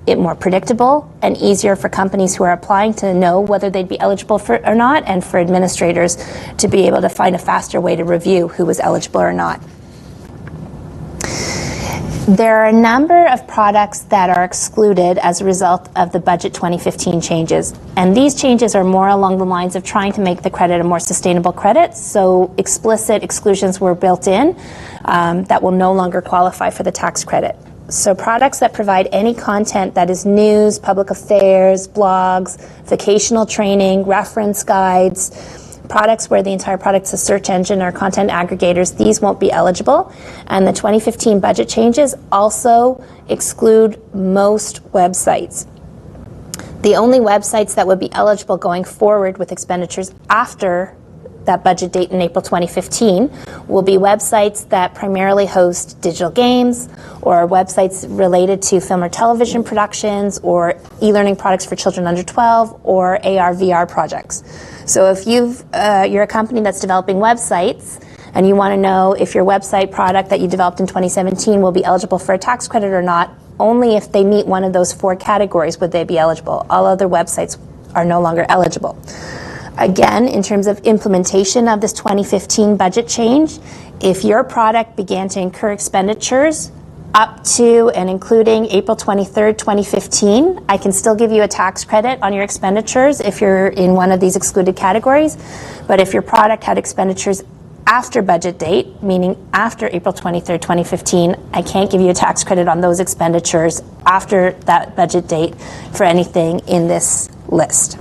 it more predictable and easier for companies who are applying to know whether they'd be eligible for it or not, and for administrators to be able to find a faster way to review who was eligible or not. There are a number of products that are excluded as a result of the budget 2015 changes, and these changes are more along the lines of trying to make the credit a more sustainable credit, so explicit exclusions were built in that will no longer qualify for the tax credit. So products that provide any content that is news, public affairs, blogs, vocational training, reference guides, products where the entire product's a search engine or content aggregators, these won't be eligible. And the 2015 budget changes also exclude most websites. The only websites that would be eligible going forward with expenditures after that budget date in April 2015 will be websites that primarily host digital games or websites related to film or television productions or e-learning products for children under 12 or AR/VR projects. So if you're a company that's developing websites and you want to know if your website product that you developed in 2017 will be eligible for a tax credit or not, only if they meet one of those 4 categories would they be eligible. All other websites are no longer eligible. Again, in terms of implementation of this 2015 budget change, if your product began to incur expenditures up to and including April 23rd, 2015, I can still give you a tax credit on your expenditures if you're in one of these excluded categories. But if your product had expenditures after budget date, meaning after April 23rd, 2015, I can't give you a tax credit on those expenditures after that budget date for anything in this list.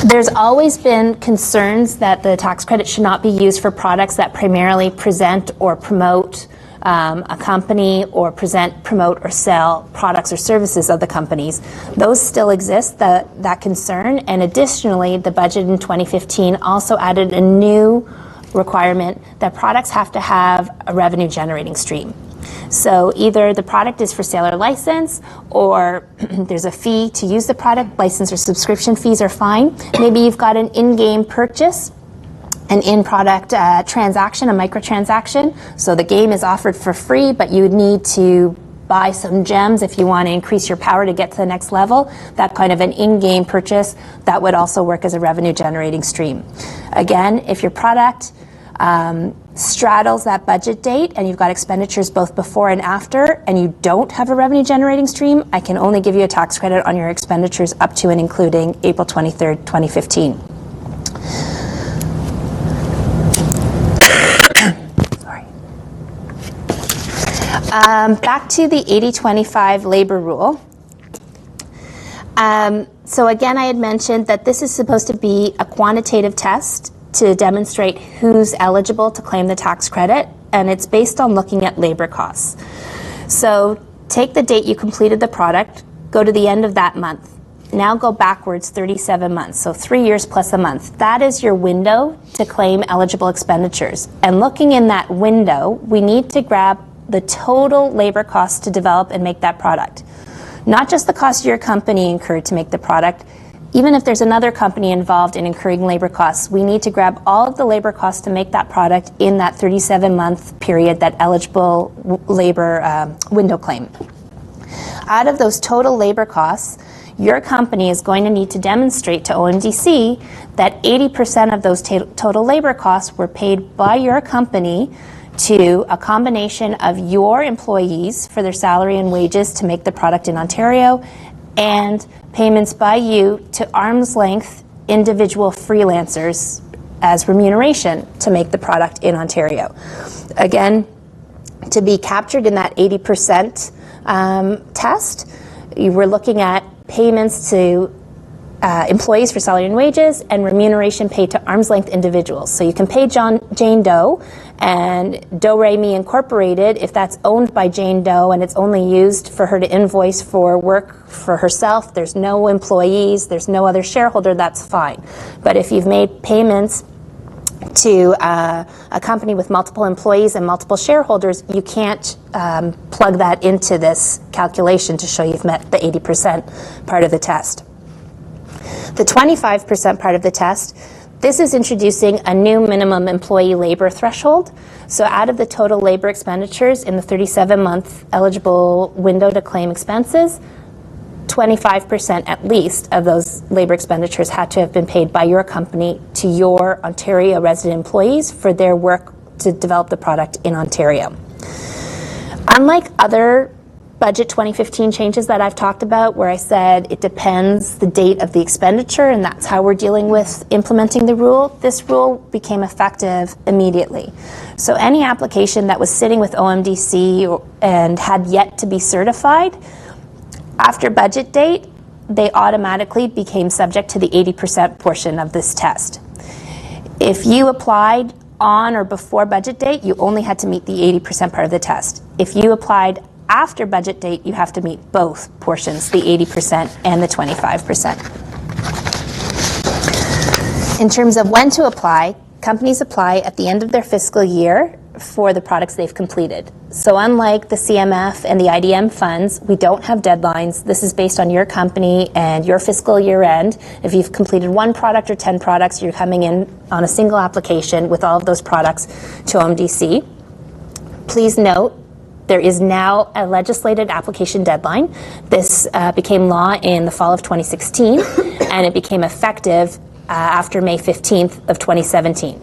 There's always been concerns that the tax credit should not be used for products that primarily present or promote a company, or promote or sell products or services of the companies. Those still exist, that concern, and additionally, the budget in 2015 also added a new requirement that products have to have a revenue generating stream. So either the product is for sale or license, or there's a fee to use the product. License or subscription fees are fine. Maybe you've got an in-game purchase, an in-product transaction, a microtransaction. So the game is offered for free, but you would need to buy some gems if you want to increase your power to get to the next level. That kind of an in-game purchase, that would also work as a revenue generating stream. Again, if your product straddles that budget date and you've got expenditures both before and after, and you don't have a revenue generating stream, I can only give you a tax credit on your expenditures up to and including April 23rd, 2015. Back to the 80-25 labor rule. So again, I had mentioned that this is supposed to be a quantitative test to demonstrate who's eligible to claim the tax credit, and it's based on looking at labor costs. So take the date you completed the product, go to the end of that month. Now go backwards 37 months, so 3 years plus a month. That is your window to claim eligible expenditures. And looking in that window, we need to grab the total labor costs to develop and make that product. Not just the cost your company incurred to make the product. Even if there's another company involved in incurring labor costs, we need to grab all of the labor costs to make that product in that 37-month period, that eligible labor window claim. Out of those total labor costs, your company is going to need to demonstrate to OMDC that 80% of those total labor costs were paid by your company to a combination of your employees for their salary and wages to make the product in Ontario, and payments by you to arm's length individual freelancers as remuneration to make the product in Ontario. Again, to be captured in that 80% test, you were looking at payments to employees for salary and wages, and remuneration paid to arm's length individuals. So you can pay Jane Doe, and Do Re Mi Incorporated, if that's owned by Jane Doe and it's only used for her to invoice for work for herself, there's no employees, there's no other shareholder, that's fine. But if you've made payments to a company with multiple employees and multiple shareholders, you can't plug that into this calculation to show you've met the 80% part of the test. The 25% part of the test, this is introducing a new minimum employee labor threshold. So out of the total labor expenditures in the 37-month eligible window to claim expenses, 25% at least of those labor expenditures had to have been paid by your company to your Ontario resident employees for their work to develop the product in Ontario. Unlike other Budget 2015 changes that I've talked about, where I said it depends the date of the expenditure, and that's how we're dealing with implementing the rule, this rule became effective immediately. So any application that was sitting with OMDC and had yet to be certified, after budget date, they automatically became subject to the 80% portion of this test. If you applied on or before budget date, you only had to meet the 80% part of the test. If you applied after budget date, you have to meet both portions, the 80% and the 25%. In terms of when to apply, companies apply at the end of their fiscal year for the products they've completed. So unlike the CMF and the IDM funds, we don't have deadlines. This is based on your company and your fiscal year end. If you've completed 1 product or 10 products, you're coming in on a single application with all of those products to OMDC. Please note, there is now a legislated application deadline. This became law in the fall of 2016, and it became effective after May 15th of 2017.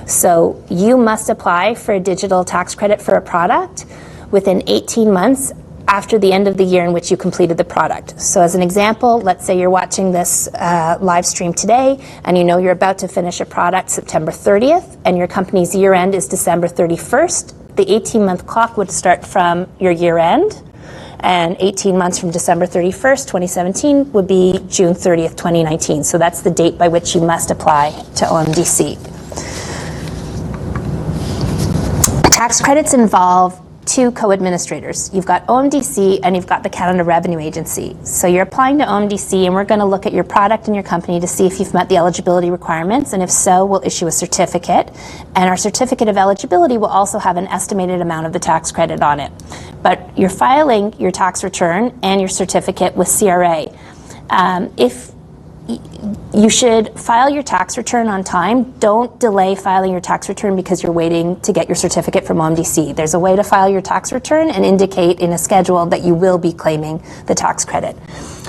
So you must apply for a digital tax credit for a product within 18 months after the end of the year in which you completed the product. So as an example, let's say you're watching this live stream today and you know you're about to finish a product September 30th and your company's year end is December 31st. The 18-month clock would start from your year end, and 18 months from December 31st, 2017 would be June 30th, 2019. So that's the date by which you must apply to OMDC. Tax credits involve two co-administrators. You've got OMDC and you've got the Canada Revenue Agency. So you're applying to OMDC and we're going to look at your product and your company to see if you've met the eligibility requirements, and if so, we'll issue a certificate. And our certificate of eligibility will also have an estimated amount of the tax credit on it. But you're filing your tax return and your certificate with CRA. If you should file your tax return on time. Don't delay filing your tax return because you're waiting to get your certificate from OMDC. There's a way to file your tax return and indicate in a schedule that you will be claiming the tax credit.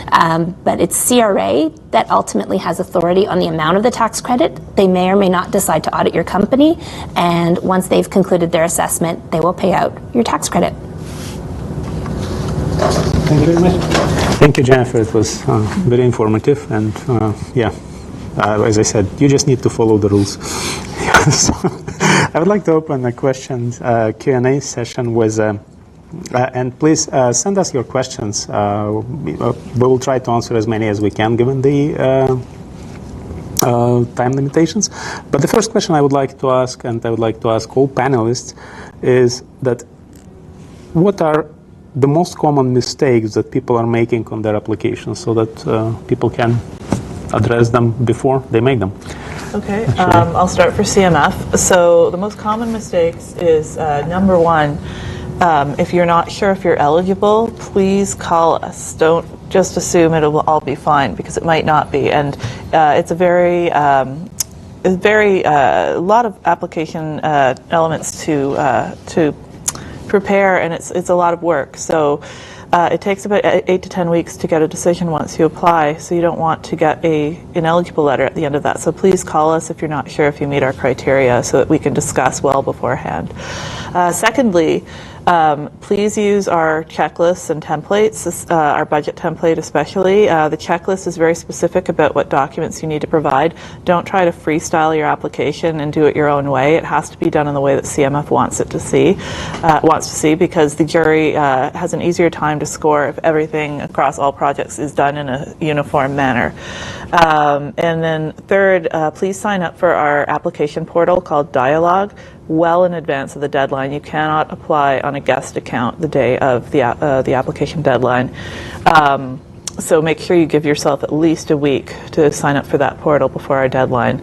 But it's CRA that ultimately has authority on the amount of the tax credit. They may or may not decide to audit your company, and once they've concluded their assessment, they will pay out your tax credit. Thank you very much. Thank you, Jennifer. It was very informative, and as I said, you just need to follow the rules. So, I would like to open a questions Q&A session with, and please send us your questions. We will try to answer as many as we can given the time limitations. But the first question I would like to ask, and I would like to ask all panelists, is that what are the most common mistakes that people are making on their applications, so that people can address them before they make them? Okay, I'll start for CMF. So the most common mistakes is number one, if you're not sure if you're eligible, please call us. Don't just assume it will all be fine, because it might not be. And it's a very lot of application elements to prepare, and it's a lot of work. So it takes about 8 to 10 weeks to get a decision once you apply, so you don't want to get an ineligible letter at the end of that. So please call us if you're not sure if you meet our criteria, so that we can discuss well beforehand. Secondly, please use our checklists and templates, our budget template especially. The checklist is very specific about what documents you need to provide. Don't try to freestyle your application and do it your own way. It has to be done in the way that CMF wants to see, because the jury has an easier time to score if everything across all projects is done in a uniform manner. And then third, please sign up for our application portal called Dialogue well in advance of the deadline. You cannot apply on a guest account the day of the application deadline. So make sure you give yourself at least a week to sign up for that portal before our deadline.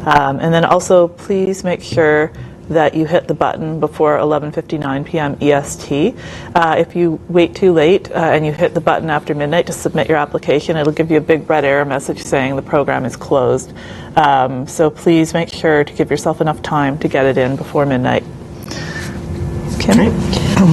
And then also please make sure that you hit the button before 11:59 p.m. EST. If you wait too late and you hit the button after midnight to submit your application, it'll give you a big red error message saying the program is closed. So please make sure to give yourself enough time to get it in before midnight. Kim?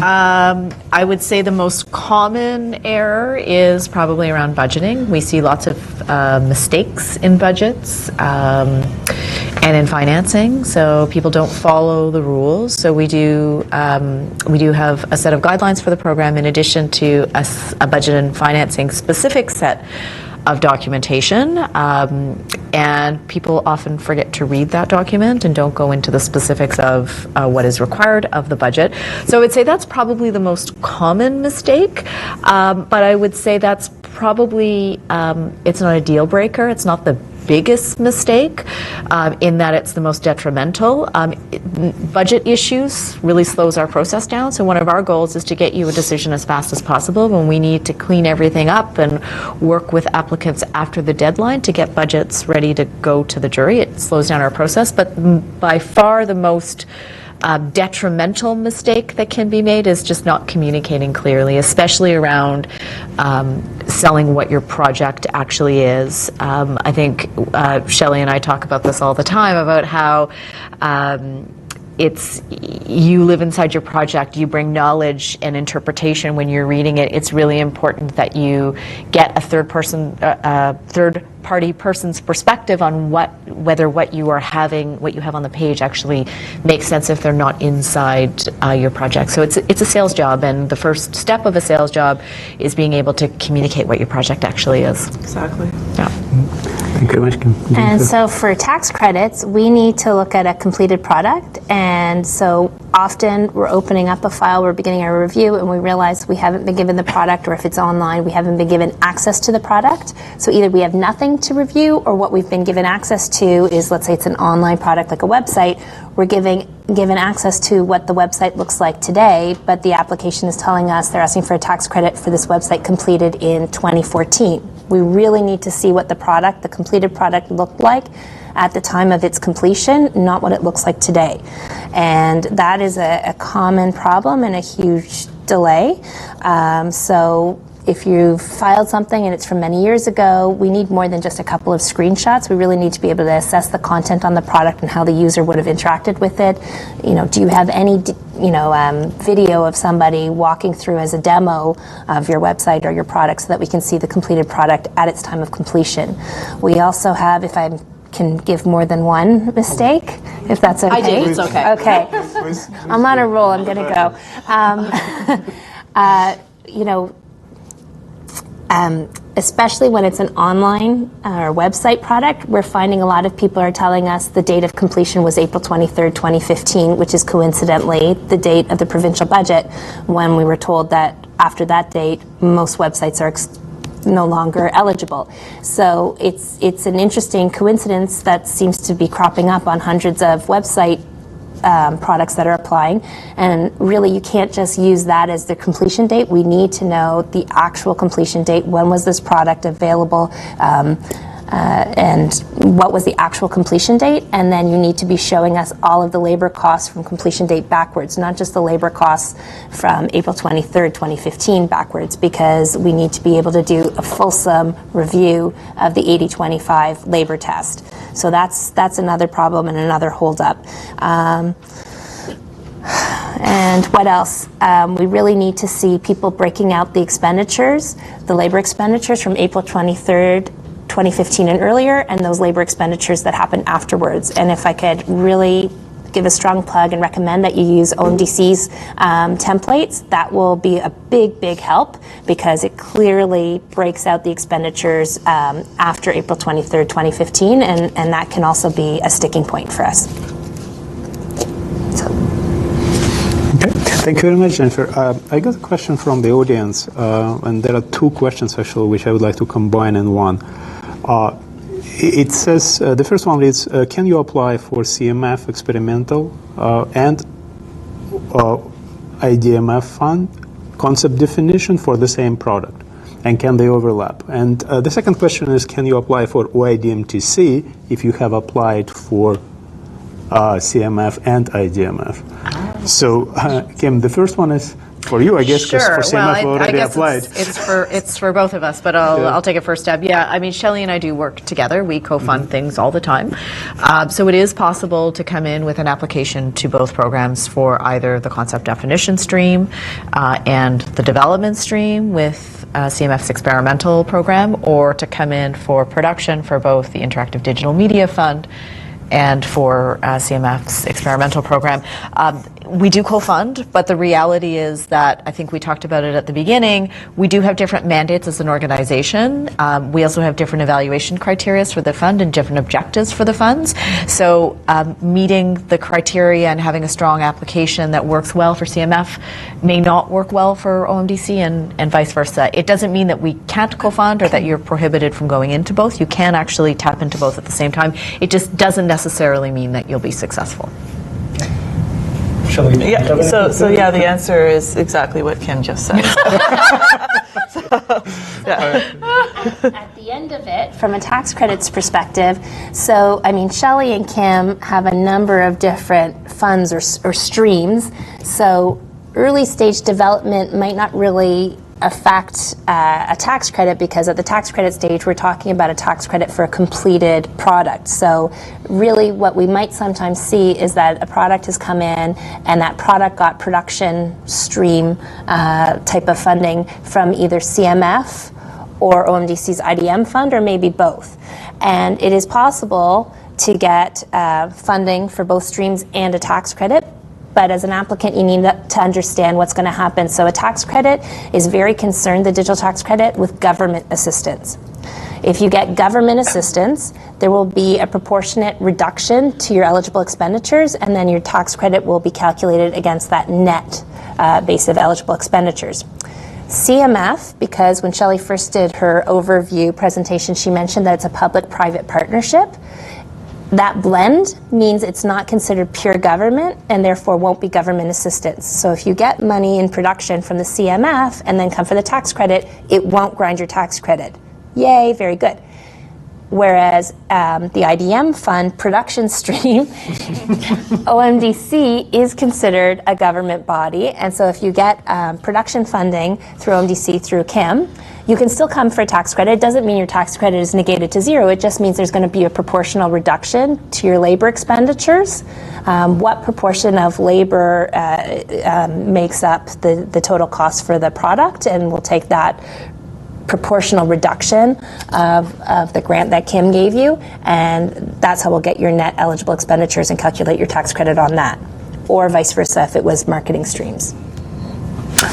I would say the most common error is probably around budgeting. We see lots of mistakes in budgets and in financing, so people don't follow the rules. So we do have a set of guidelines for the program in addition to a budget and financing specific set of documentation, and people often forget to read that document and don't go into the specifics of what is required of the budget. So I would say that's probably the most common mistake, but I would say that's probably, it's not a deal breaker, it's not the biggest mistake in that it's the most detrimental. Budget issues really slows our process down, so one of our goals is to get you a decision as fast as possible when we need to clean everything up and work with applicants after the deadline to get budgets ready to go to the jury. It slows down our process, but by far the most detrimental mistake that can be made is just not communicating clearly, especially around selling what your project actually is. I think Shelley and I talk about this all the time, about how it's you live inside your project, you bring knowledge and interpretation when you're reading it. It's really important that you get a third party person's perspective on whether what you have on the page actually makes sense if they're not inside your project. So it's a sales job, and the first step of a sales job is being able to communicate what your project actually is. Exactly. Yeah. Thank you very much, Kim. And so for tax credits, we need to look at a completed product. And so often we're opening up a file, we're beginning our review, and we realize we haven't been given the product, or if it's online, we haven't been given access to the product. So either we have nothing to review, or what we've been given access to is, let's say it's an online product like a website, we're given access to what the website looks like today, but the application is telling us they're asking for a tax credit for this website completed in 2014. We really need to see what the completed product looked like at the time of its completion, not what it looks like today. And that is a common problem and a huge delay. So if you've filed something and it's from many years ago, we need more than just a couple of screenshots. We really need to be able to assess the content on the product and how the user would have interacted with it. Do you have any video of somebody walking through as a demo of your website or your product, so that we can see the completed product at its time of completion. We also have, if I can give more than one mistake, if that's okay. I did, it's okay. Okay. I'm on a roll, I'm going to go. Especially when it's an online or website product, we're finding a lot of people are telling us the date of completion was April 23rd, 2015, which is coincidentally the date of the provincial budget, when we were told that after that date, most websites are no longer eligible. So it's an interesting coincidence that seems to be cropping up on hundreds of website products that are applying, and really you can't just use that as the completion date. We need to know the actual completion date. When was this product available, and what was the actual completion date? And then you need to be showing us all of the labor costs from completion date backwards, not just the labor costs from April 23rd, 2015 backwards, because we need to be able to do a fulsome review of the 80-25 labor test. So that's another problem and another holdup. And what else? We really need to see people breaking out the expenditures, the labor expenditures from April 23rd, 2015 and earlier, and those labor expenditures that happen afterwards. And if I could really give a strong plug and recommend that you use OMDC's templates, that will be a big help, because it clearly breaks out the expenditures after April 23rd, 2015, and that can also be a sticking point for us. Okay. Thank you very much, Jennifer. I got a question from the audience, and there are two questions actually which I would like to combine in one. It says, the first one is, can you apply for CMF Experimental and IDM Fund concept definition for the same product? And can they overlap? And the second question is, can you apply for OIDMTC if you have applied for CMF and IDMF? So, Kim, the first one is for you, I guess, because for CMF already applied. It's for both of us, but I'll take a first stab. Yeah, I mean, Shelley and I do work together. We co-fund things all the time. So it is possible to come in with an application to both programs for either the concept definition stream and the development stream with CMF's experimental program, or to come in for production for both the Interactive Digital Media Fund and for CMF's experimental program. We do co-fund, but the reality is that, I think we talked about it at the beginning, we do have different mandates as an organization. We also have different evaluation criteria for the fund and different objectives for the funds. So meeting the criteria and having a strong application that works well for CMF may not work well for OMDC, and vice versa. It doesn't mean that we can't co-fund or that you're prohibited from going into both. You can actually tap into both at the same time. It just doesn't necessarily mean that you'll be successful. Yeah, so yeah, the answer is exactly what Kim just said. At the end of it, from a tax credits perspective, so I mean, Shelley and Kim have a number of different funds or streams. So early stage development might not really affect a tax credit, because at the tax credit stage we're talking about a tax credit for a completed product. So really what we might sometimes see is that a product has come in and that product got production stream type of funding from either CMF or OMDC's IDM Fund, or maybe both. And it is possible to get funding for both streams and a tax credit. But as an applicant, you need to understand what's going to happen. So a tax credit is very concerned, the digital tax credit, with government assistance. If you get government assistance, there will be a proportionate reduction to your eligible expenditures, and then your tax credit will be calculated against that net base of eligible expenditures. CMF, because when Shelley first did her overview presentation, she mentioned that it's a public-private partnership. That blend means it's not considered pure government and therefore won't be government assistance. So if you get money in production from the CMF and then come for the tax credit, it won't grind your tax credit. Yay, very good. Whereas the IDM Fund production stream, OMDC, is considered a government body. And so if you get production funding through OMDC through KIM, you can still come for a tax credit. It doesn't mean your tax credit is negated to zero. It just means there's going to be a proportional reduction to your labor expenditures. What proportion of labor makes up the total cost for the product, and we'll take that proportional reduction of the grant that Kim gave you, and that's how we'll get your net eligible expenditures and calculate your tax credit on that, or vice versa if it was marketing streams.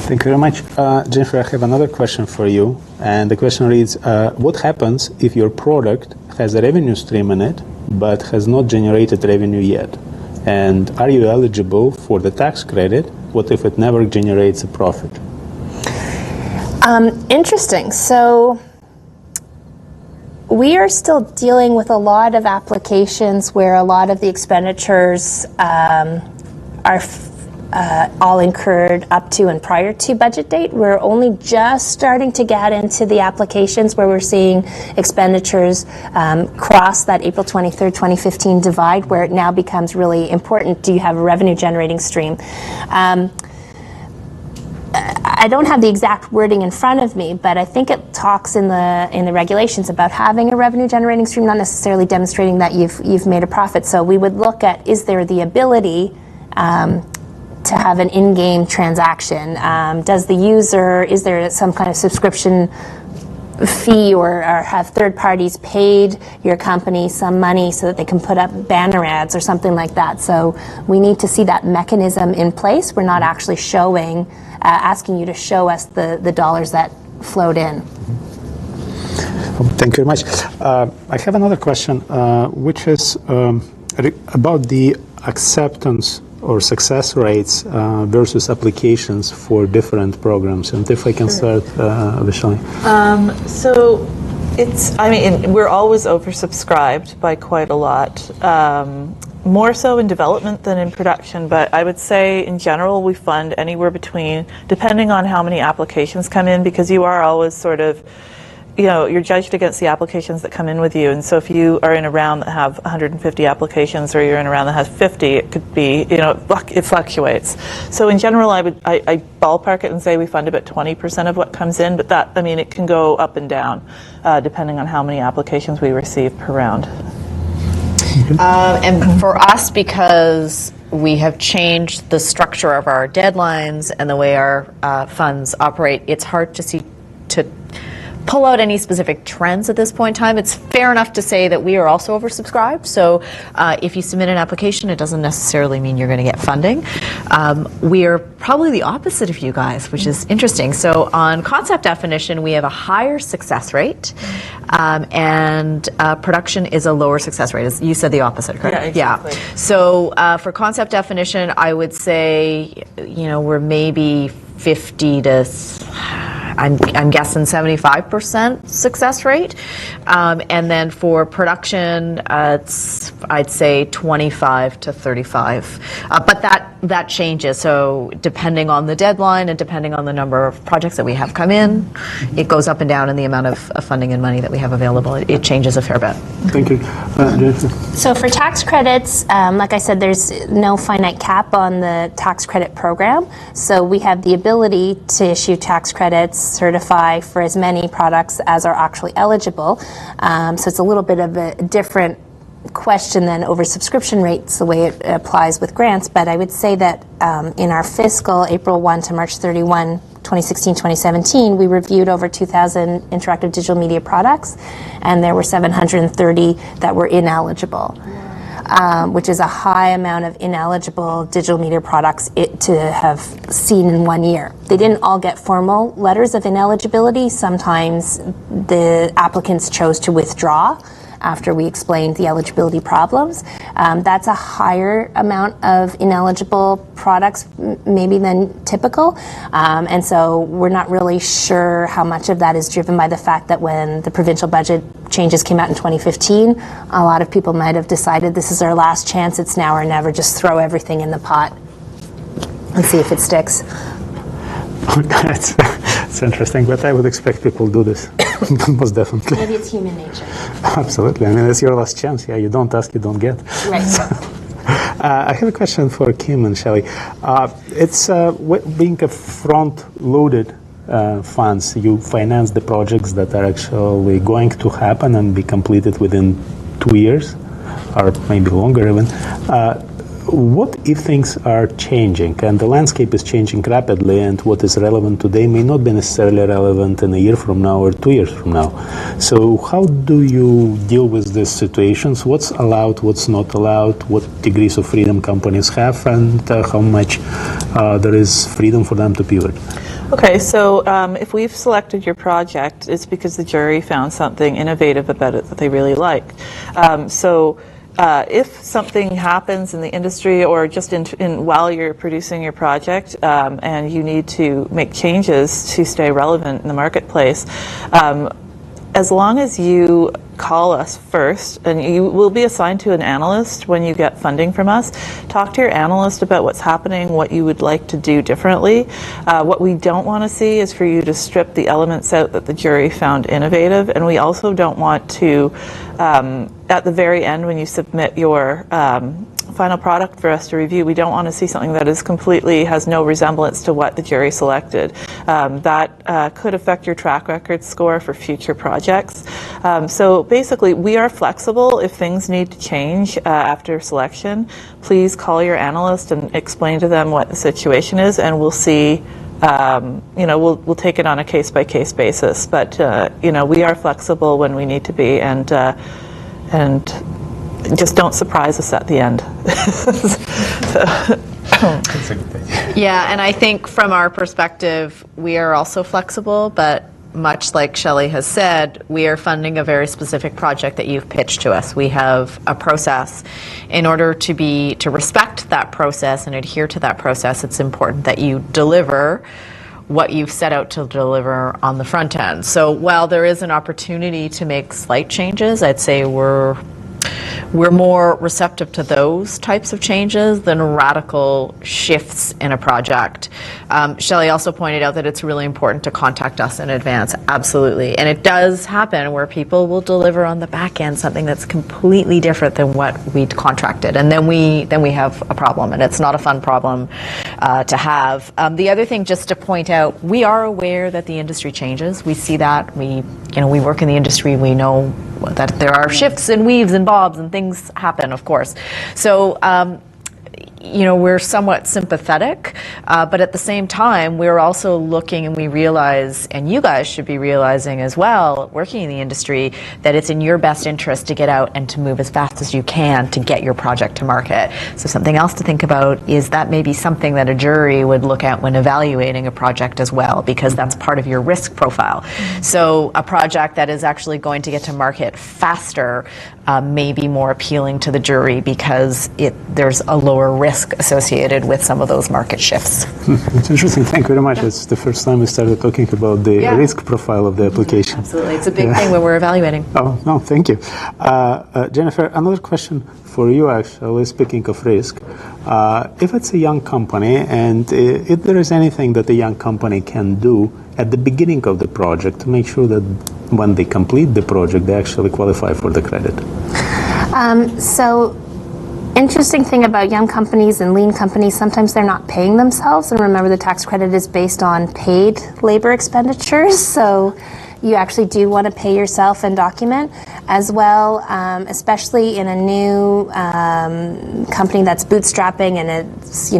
Thank you very much. Jennifer, I have another question for you, and the question reads, what happens if your product has a revenue stream in it, but has not generated revenue yet? And are you eligible for the tax credit? What if it never generates a profit? Interesting. So we are still dealing with a lot of applications where a lot of the expenditures are all incurred up to and prior to budget date. We're only just starting to get into the applications where we're seeing expenditures cross that April 23rd, 2015 divide, where it now becomes really important. Do you have a revenue generating stream? I don't have the exact wording in front of me, but I think it talks in the regulations about having a revenue generating stream, not necessarily demonstrating that you've made a profit. So we would look at, is there the ability to have an in-game transaction? Does the user, is there some kind of subscription fee, or have third parties paid your company some money so that they can put up banner ads or something like that? So we need to see that mechanism in place. We're not actually showing, asking you to show us the dollars that flowed in. Thank you very much. I have another question, which is about the acceptance or success rates versus applications for different programs. And if I can start, Vishali. So it's, I mean, we're always oversubscribed by quite a lot. More so in development than in production, but I would say in general we fund anywhere between, depending on how many applications come in, because you are always sort of, you know, you're judged against the applications that come in with you. And so if you are in a round that have 150 applications, or you're in a round that has 50, it could be, you know, it fluctuates. So in general, I ballpark it and say we fund about 20% of what comes in, but that, I mean, it can go up and down depending on how many applications we receive per round. And for us, because we have changed the structure of our deadlines and the way our funds operate, it's hard to pull out any specific trends at this point in time. It's fair enough to say that we are also oversubscribed. So if you submit an application, it doesn't necessarily mean you're going to get funding. We are probably the opposite of you guys, which is interesting. So on concept definition, we have a higher success rate, and production is a lower success rate. You said the opposite, correct? Yeah, exactly. Yeah. So for concept definition, I would say, you know, we're maybe 50 to, I'm guessing 75% success rate. And then for production, it's, I'd say 25 to 35. But that that changes. So depending on the deadline and depending on the number of projects that we have come in, it goes up and down in the amount of funding and money that we have available. It changes a fair bit. Thank you. Jennifer? So for tax credits, like I said, there's no finite cap on the tax credit program. So we have the ability to issue tax credits, certify for as many products as are actually eligible. So it's a little bit of a different question than oversubscription rates, the way it applies with grants. But I would say that in our fiscal April 1 to March 31, 2016-2017, we reviewed over 2,000 interactive digital media products, and there were 730 that were ineligible, which is a high amount of ineligible digital media products to have seen in 1 year. They didn't all get formal letters of ineligibility. Sometimes the applicants chose to withdraw after we explained the eligibility problems. That's a higher amount of ineligible products maybe than typical. And so we're not really sure how much of that is driven by the fact that when the provincial budget changes came out in 2015, a lot of people might have decided this is our last chance, it's now or never, just throw everything in the pot and see if it sticks. It's interesting, but I would expect people do this, most definitely. Maybe it's human nature. Absolutely. I mean, it's your last chance. Yeah, you don't ask, you don't get. Right. I have a question for Kim and Shelley. It's being a front-loaded funds, you finance the projects that are actually going to happen and be completed within 2 years, or maybe longer even. What if things are changing and the landscape is changing rapidly, and what is relevant today may not be necessarily relevant in a year from now or 2 years from now? So how do you deal with these situations? What's allowed, what's not allowed, what degrees of freedom companies have, and how much there is freedom for them to pivot? Okay, so if we've selected your project, it's because the jury found something innovative about it that they really liked. If something happens in the industry or just while you're producing your project and you need to make changes to stay relevant in the marketplace, as long as you call us first, and you will be assigned to an analyst when you get funding from us, talk to your analyst about what's happening, what you would like to do differently. What we don't want to see is for you to strip the elements out that the jury found innovative, and we also don't want to, at the very end when you submit your final product for us to review, we don't want to see something that is completely has no resemblance to what the jury selected. That could affect your track record score for future projects. So basically, we are flexible. If things need to change after selection, please call your analyst and explain to them what the situation is, and we'll see. We'll take it on a case-by-case basis. But we are flexible when we need to be, and just don't surprise us at the end. Yeah, and I think from our perspective, we are also flexible, but much like Shelley has said, we are funding a very specific project that you've pitched to us. We have a process. In order to respect that process and adhere to that process, it's important that you deliver what you've set out to deliver on the front end. So while there is an opportunity to make slight changes, I'd say we're more receptive to those types of changes than radical shifts in a project. Shelley also pointed out that it's really important to contact us in advance. Absolutely. And it does happen where people will deliver on the back end something that's completely different than what we'd contracted. And then we have a problem, and it's not a fun problem to have. The other thing, just to point out, we are aware that the industry changes. We see that. We work in the industry. We know that there are shifts and weaves and bobs and things happen, of course. So, we're somewhat sympathetic, but at the same time, we're also looking, and we realize, and you guys should be realizing as well, working in the industry, that it's in your best interest to get out and to move as fast as you can to get your project to market. So something else to think about is that maybe something that a jury would look at when evaluating a project as well, because that's part of your risk profile. So a project that is actually going to get to market faster may be more appealing to the jury because there's a lower risk risk associated with some of those market shifts. It's interesting. Thank you very much. It's the first time we started talking about the risk profile of the application. Absolutely. It's a big thing when we're evaluating. Oh, no, thank you. Jennifer, another question for you, actually, speaking of risk. If it's a young company, and if there is anything that a young company can do at the beginning of the project to make sure that when they complete the project, they actually qualify for the credit. So, interesting thing about young companies and lean companies, sometimes they're not paying themselves. And remember, the tax credit is based on paid labor expenditures. So you actually do want to pay yourself and document as well, especially in a new company that's bootstrapping and it's,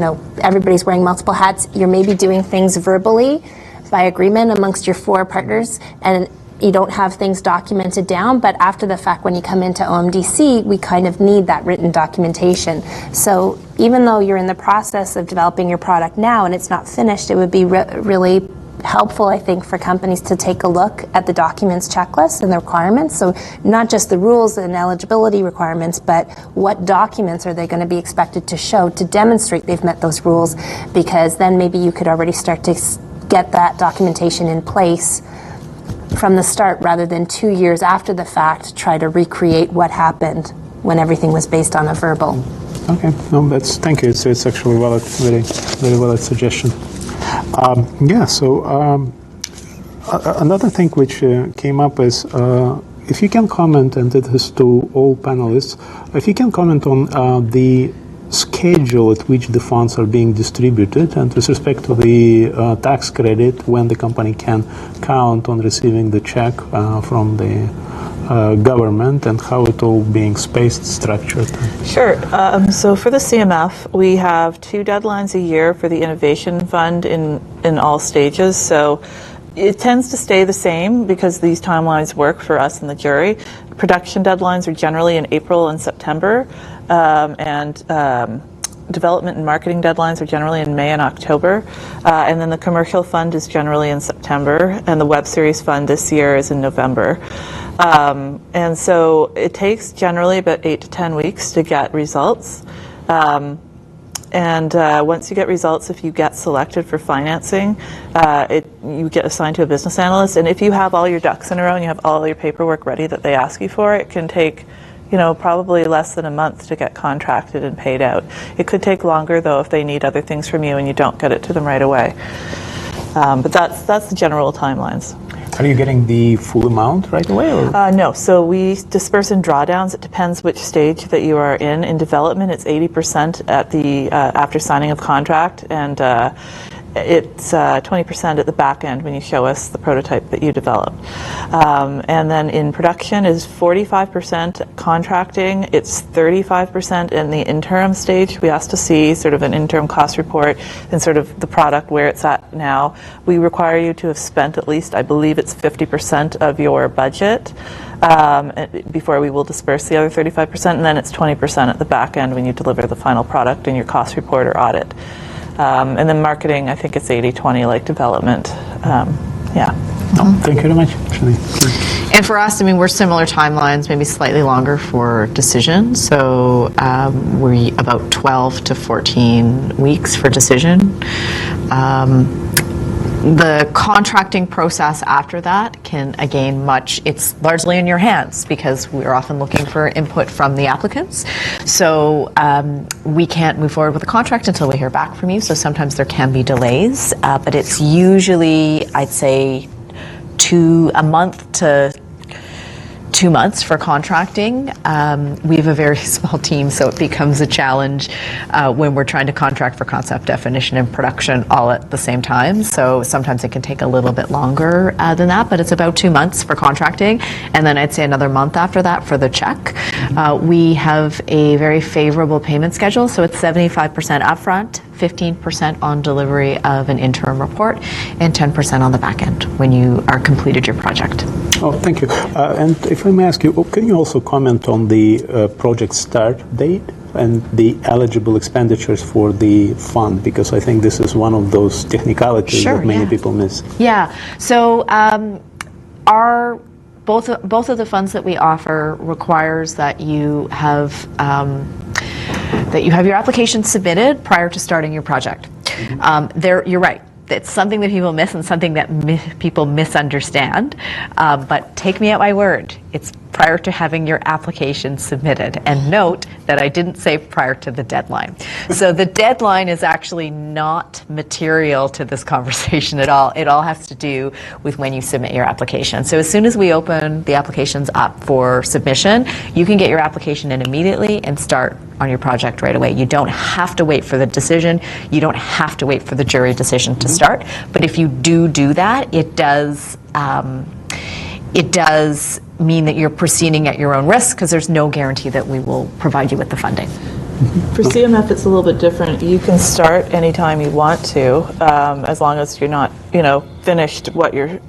everybody's wearing multiple hats. You're maybe doing things verbally by agreement amongst your 4 partners, and you don't have things documented down, but after the fact, when you come into OMDC, we kind of need that written documentation. So even though you're in the process of developing your product now and it's not finished, it would be really helpful, I think, for companies to take a look at the documents checklist and the requirements. So not just the rules and eligibility requirements, but what documents are they going to be expected to show to demonstrate they've met those rules, because then maybe you could already start to get that documentation in place from the start, rather than 2 years after the fact try to recreate what happened when everything was based on a verbal. Okay, no, thank you. It's actually valid, very valid suggestion. Another thing which came up is if you can comment, and it is to all panelists, if you can comment on the schedule at which the funds are being distributed, and with respect to the tax credit, when the company can count on receiving the check from the government, and how it all being spaced, structured. Sure. So for the CMF, we have 2 deadlines a year for the Innovation Fund in all stages. So it tends to stay the same because these timelines work for us and the jury. Production deadlines are generally in April and September, and development and marketing deadlines are generally in May and October. And then the commercial fund is generally in September, and the web series fund this year is in November. And so it takes generally about 8 to 10 weeks to get results. And once you get results, if you get selected for financing, you get assigned to a business analyst. And if you have all your ducks in a row and you have all your paperwork ready that they ask you for, it can take probably less than a month to get contracted and paid out. It could take longer, though, if they need other things from you and you don't get it to them right away. But that's the general timelines. Are you getting the full amount right away? Or? No. So we disperse in drawdowns. It depends which stage that you are in. In development, it's 80% at the after signing of contract, and it's 20% at the back end when you show us the prototype that you developed. And then in production is 45% contracting. It's 35% in the interim stage. We ask to see sort of an interim cost report and sort of the product where it's at now. We require you to have spent at least, I believe it's 50% of your budget before we will disperse the other 35%, and then it's 20% at the back end when you deliver the final product in your cost report or audit. And then marketing, I think it's 80-20 like development. Thank you very much. And for us, we're similar timelines, maybe slightly longer for decision. So we're about 12 to 14 weeks for decision. The contracting process after that can, again, it's largely in your hands because we're often looking for input from the applicants. So we can't move forward with the contract until we hear back from you. So sometimes there can be delays, but it's usually, I'd say, a month to 2 months for contracting. We have a very small team, so it becomes a challenge when we're trying to contract for concept, definition, and production all at the same time. So sometimes it can take a little bit longer than that, but it's about 2 months for contracting, and then I'd say another month after that for the check. We have a very favorable payment schedule, so it's 75% upfront, 15% on delivery of an interim report, and 10% on the back end when you are completed your project. Oh, thank you. And if I may ask you, can you also comment on the project start date and the eligible expenditures for the fund? Because I think this is one of those technicalities that many people miss. Yeah. So both of the funds that we offer requires that you have that you have your application submitted prior to starting your project. You're right. It's something that people miss and something that people misunderstand. But take me at my word. It's prior to having your application submitted. And note that I didn't say prior to the deadline. So the deadline is actually not material to this conversation at all. It all has to do with when you submit your application. So as soon as we open the applications up for submission, you can get your application in immediately and start on your project right away. You don't have to wait for the decision. You don't have to wait for the jury decision to start. But if you do that, it does mean that you're proceeding at your own risk because there's no guarantee that we will provide you with the funding. For CMF, it's a little bit different. You can start anytime you want to, as long as you're not, finished what you're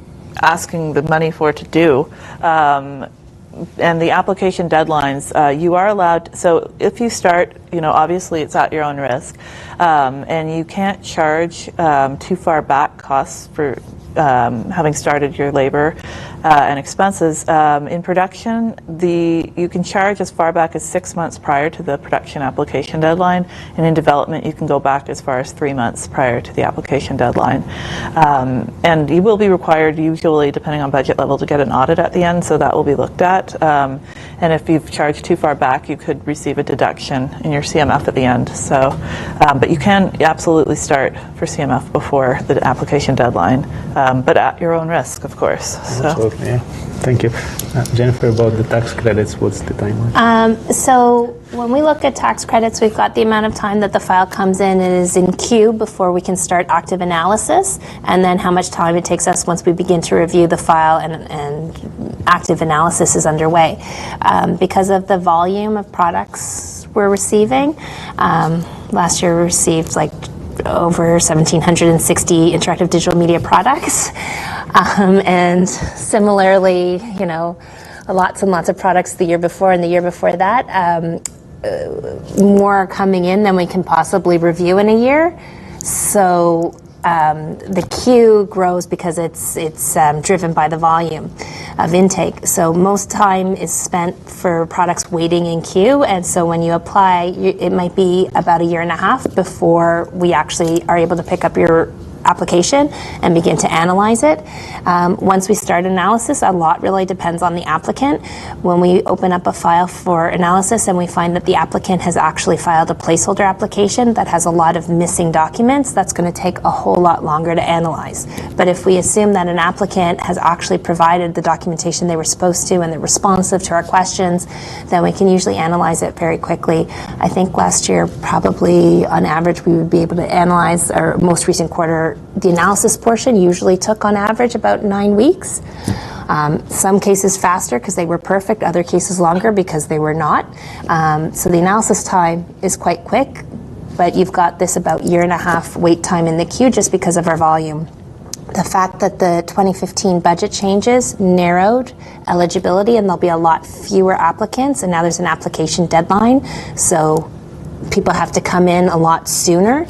asking the money for to do. And the application deadlines, you are allowed, so if you start, obviously it's at your own risk, and you can't charge too far back costs for having started your labor and expenses. In production, you can charge as far back as 6 months prior to the production application deadline, and in development you can go back as far as 3 months prior to the application deadline. And you will be required, usually depending on budget level, to get an audit at the end, so that will be looked at. And if you've charged too far back, you could receive a deduction in your CMF at the end. So, but you can absolutely start for CMF before the application deadline, but at your own risk, of course. So. Absolutely, yeah. Thank you. Jennifer, about the tax credits, what's the timeline? So when we look at tax credits, we've got the amount of time that the file comes in and is in queue before we can start active analysis, and then how much time it takes us once we begin to review the file and active analysis is underway. Because of the volume of products we're receiving, last year we received over 1,760 interactive digital media products. And similarly, lots and lots of products the year before and the year before that. More are coming in than we can possibly review in a year. So the queue grows because it's driven by the volume of intake. So most time is spent for products waiting in queue, and so when you apply, it might be about a year and a half before we actually are able to pick up your application and begin to analyze it. Once we start analysis, a lot really depends on the applicant. When we open up a file for analysis and we find that the applicant has actually filed a placeholder application that has a lot of missing documents, that's going to take a whole lot longer to analyze. But if we assume that an applicant has actually provided the documentation they were supposed to and they're responsive to our questions, then we can usually analyze it very quickly. I think last year, probably on average, we would be able to analyze our most recent quarter. The analysis portion usually took on average about 9 weeks. Some cases faster because they were perfect, other cases longer because they were not. So the analysis time is quite quick, but you've got this about year and a half wait time in the queue just because of our volume. The fact that the 2015 budget changes narrowed eligibility and there'll be a lot fewer applicants, and now there's an application deadline, so people have to come in a lot sooner,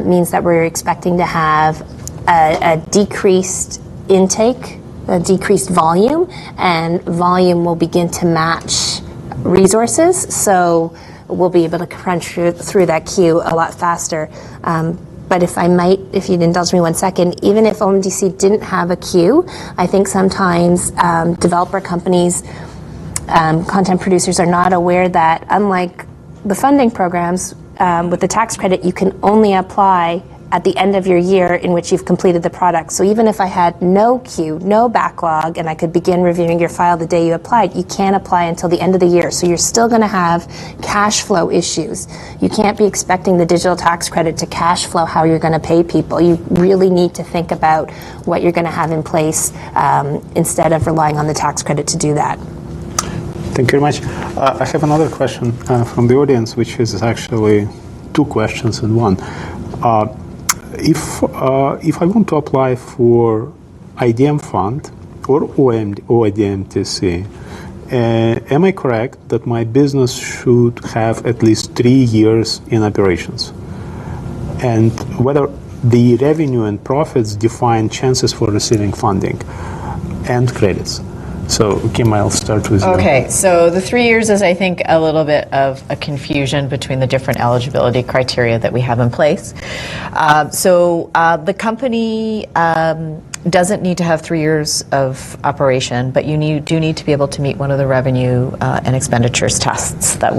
means that we're expecting to have a decreased intake, a decreased volume, and volume will begin to match resources, so we'll be able to crunch through that queue a lot faster. But if you'd indulge me 1 second, even if OMDC didn't have a queue, I think sometimes developer companies, content producers are not aware that unlike the funding programs, with the tax credit, you can only apply at the end of your year in which you've completed the product. So even if I had no queue, no backlog, and I could begin reviewing your file the day you applied, you can't apply until the end of the year. So you're still going to have cash flow issues. You can't be expecting the digital tax credit to cash flow how you're going to pay people. You really need to think about what you're going to have in place instead of relying on the tax credit to do that. Thank you very much. I have another question from the audience, which is actually 2 questions in one. If I want to apply for IDM Fund or OMDC, am I correct that my business should have at least 3 years in operations? And whether the revenue and profits define chances for receiving funding and credits. So, Kim, I'll start with you. Okay, so the 3 years is, I think, a little bit of a confusion between the different eligibility criteria that we have in place. The company doesn't need to have 3 years of operation, but you do need to be able to meet one of the revenue and expenditures tests that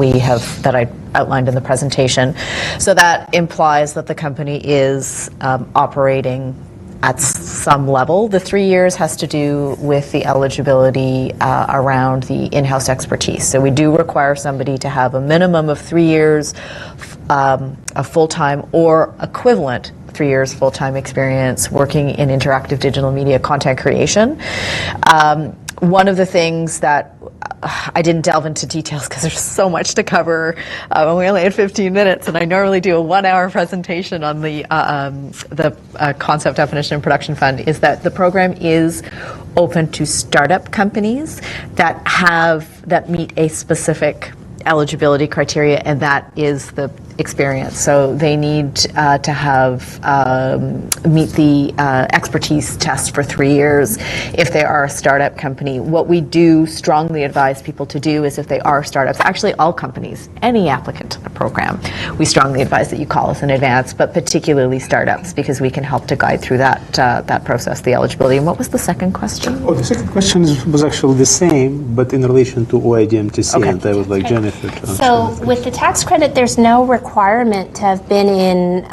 I outlined in the presentation. So that implies that the company is operating at some level. The 3 years has to do with the eligibility around the in-house expertise. So we do require somebody to have a minimum of 3 years of full-time or equivalent 3 years full-time experience working in interactive digital media content creation. One of the things that I didn't delve into details because there's so much to cover. We only had 15 minutes, and I normally do a 1-hour presentation on the concept, definition, and production fund. Is that the program is open to startup companies that meet a specific eligibility criteria, and that is the experience. So they need to have meet the expertise test for 3 years if they are a startup company. What we do strongly advise people to do is if they are startups, actually all companies, any applicant to the program, we strongly advise that you call us in advance, but particularly startups, because we can help to guide through that process, the eligibility. And what was the second question? Oh, the second question was actually the same, but in relation to OIDMTC, Okay. and I would like Jennifer to So answer. with the tax credit, there's no requirement to have been in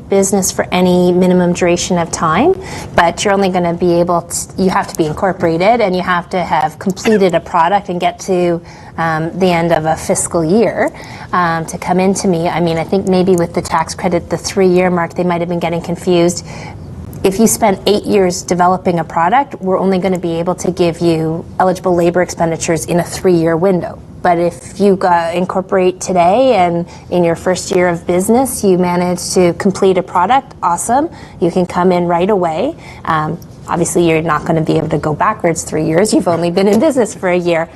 business for any minimum duration of time, but you're only going to be able to, you have to be incorporated and you have to have completed a product and get to the end of a fiscal year to come into me. I mean, I think maybe with the tax credit, the 3-year mark, they might have been getting confused. If you spent 8 years developing a product, we're only going to be able to give you eligible labor expenditures in a 3-year window. But if you incorporate today and in your first year of business, you manage to complete a product, awesome. You can come in right away. Obviously, you're not going to be able to go backwards 3 years. You've only been in business for a year.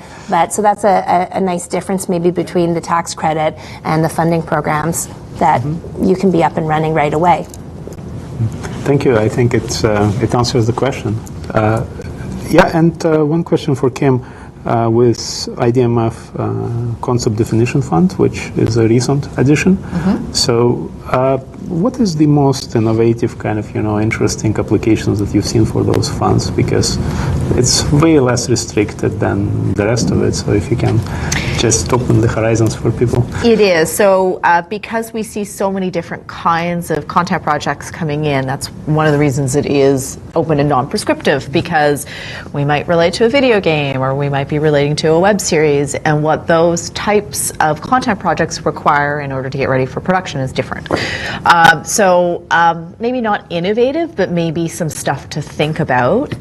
So that's a nice difference maybe between the tax credit and the funding programs, that you can be up and running right away. Thank you. I think it answers the question. One question for Kim. With IDMF Concept Definition Fund, which is a recent addition. So what is the most innovative kind of, interesting applications that you've seen for those funds? Because it's way less restricted than the rest of it. So if you can just open the horizons for people. It is. So because we see so many different kinds of content projects coming in, that's one of the reasons it is open and non-prescriptive, because we might relate to a video game or we might be relating to a web series, and what those types of content projects require in order to get ready for production is different. Maybe not innovative, but maybe some stuff to think about.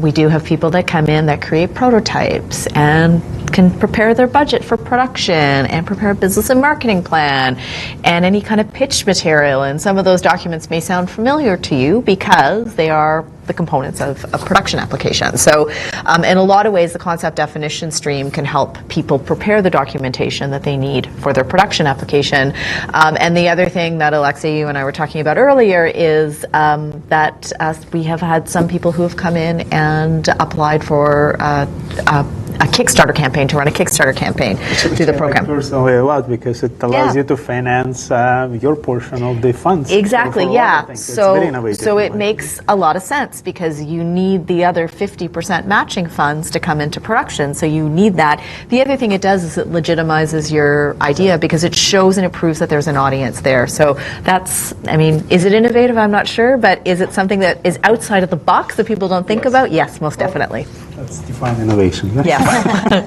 We do have people that come in that create prototypes and can prepare their budget for production and prepare a business and marketing plan and any kind of pitch material. And some of those documents may sound familiar to you because they are the components of a production application. So in a lot of ways, the concept definition stream can help people prepare the documentation that they need for their production application. And the other thing that Alexa, you and I were talking about earlier is that we have had some people who have come in and applied for a Kickstarter campaign, to run a Kickstarter campaign through the program. Personally a lot, because it allows you to finance your portion of the funds. Exactly, yeah. So it makes makes a lot of sense, because you need the other 50% matching funds to come into production. So you need that. The other thing it does is it legitimizes your idea, because it shows and it proves that there's an audience there. So that's, I mean, is it innovative? I'm not sure, but is it something that is outside of the box that people don't think about? Yes, most definitely. That's defined innovation. Yeah.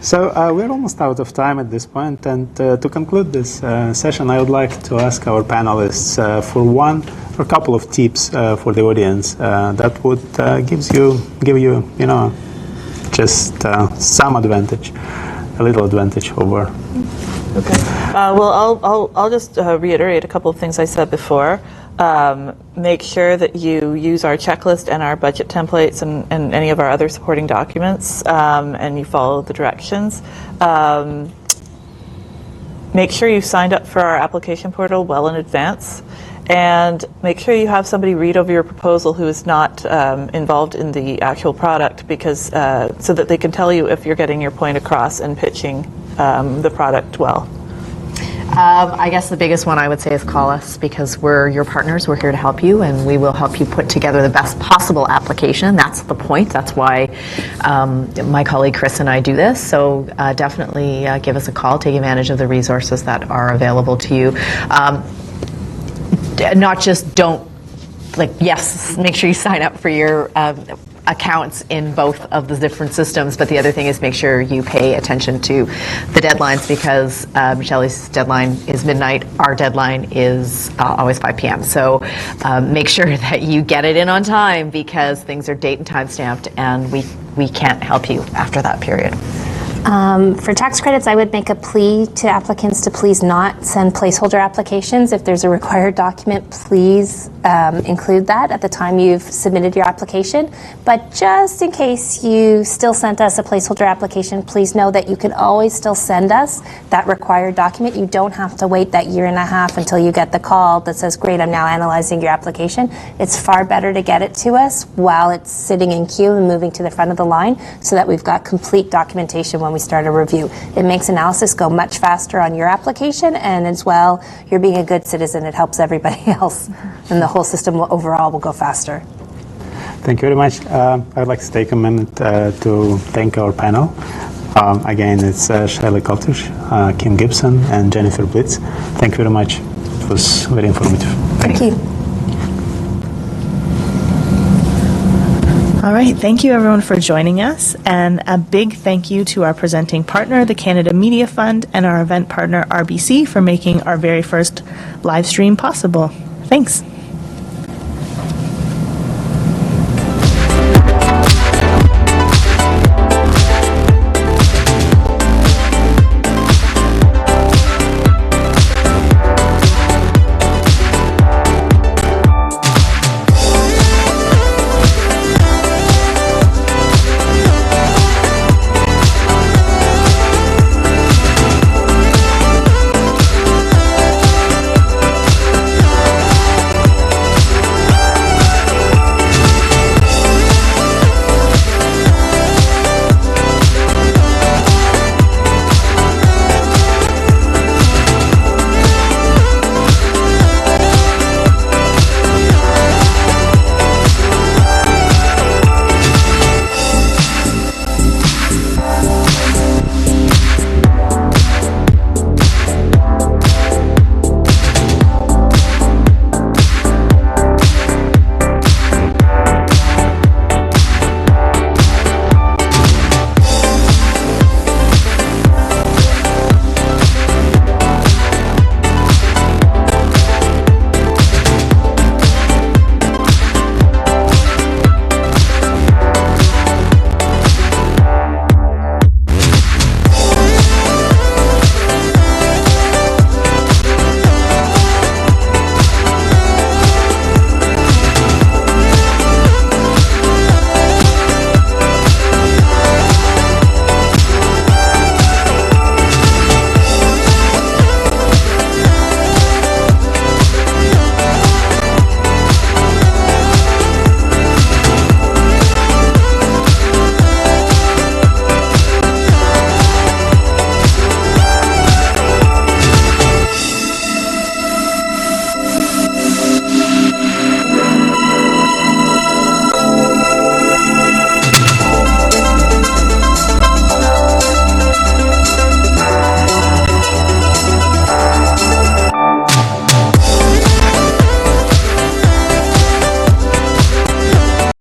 So we're almost out of time at this point, and to conclude this session, I would like to ask our panelists for a couple of tips for the audience that would give you, just some advantage, a little advantage over. Okay. Well, I'll just reiterate a couple of things I said before. Make sure that you use our checklist and our budget templates and any of our other supporting documents, and you follow the directions. Make sure you've signed up for our application portal well in advance, and make sure you have somebody read over your proposal who is not involved in the actual product, because so that they can tell you if you're getting your point across and pitching the product well. I guess the biggest one I would say is call us, because we're your partners. We're here to help you, and we will help you put together the best possible application. That's the point. That's why my colleague Chris and I do this. So definitely give us a call. Take advantage of the resources that are available to you. Not just yes, make sure you sign up for your accounts in both of the different systems, but the other thing is make sure you pay attention to the deadlines, because Michelle's deadline is midnight, our deadline is always 5 p.m. So make sure that you get it in on time, because things are date and time stamped, and we can't help you after that period. For tax credits, I would make a plea to applicants to please not send placeholder applications. If there's a required document, please include that at the time you've submitted your application. But just in case you still sent us a placeholder application, please know that you can always still send us that required document. You don't have to wait that year and a half until you get the call that says, great, I'm now analyzing your application. It's far better to get it to us while it's sitting in queue and moving to the front of the line, so that we've got complete documentation when we start a review. It makes analysis go much faster on your application, and as well, you're being a good citizen. It helps everybody else, and the whole system overall will go faster. Thank you very much. I'd like to take a minute to thank our panel. Again, it's Shelley Koltish, Kim Gibson, and Jennifer Blitz. Thank you very much. It was very informative. Thank you. All right, thank you everyone for joining us, and a big thank you to our presenting partner, the Canada Media Fund, and our event partner, RBC, for making our very first live stream possible. Thanks.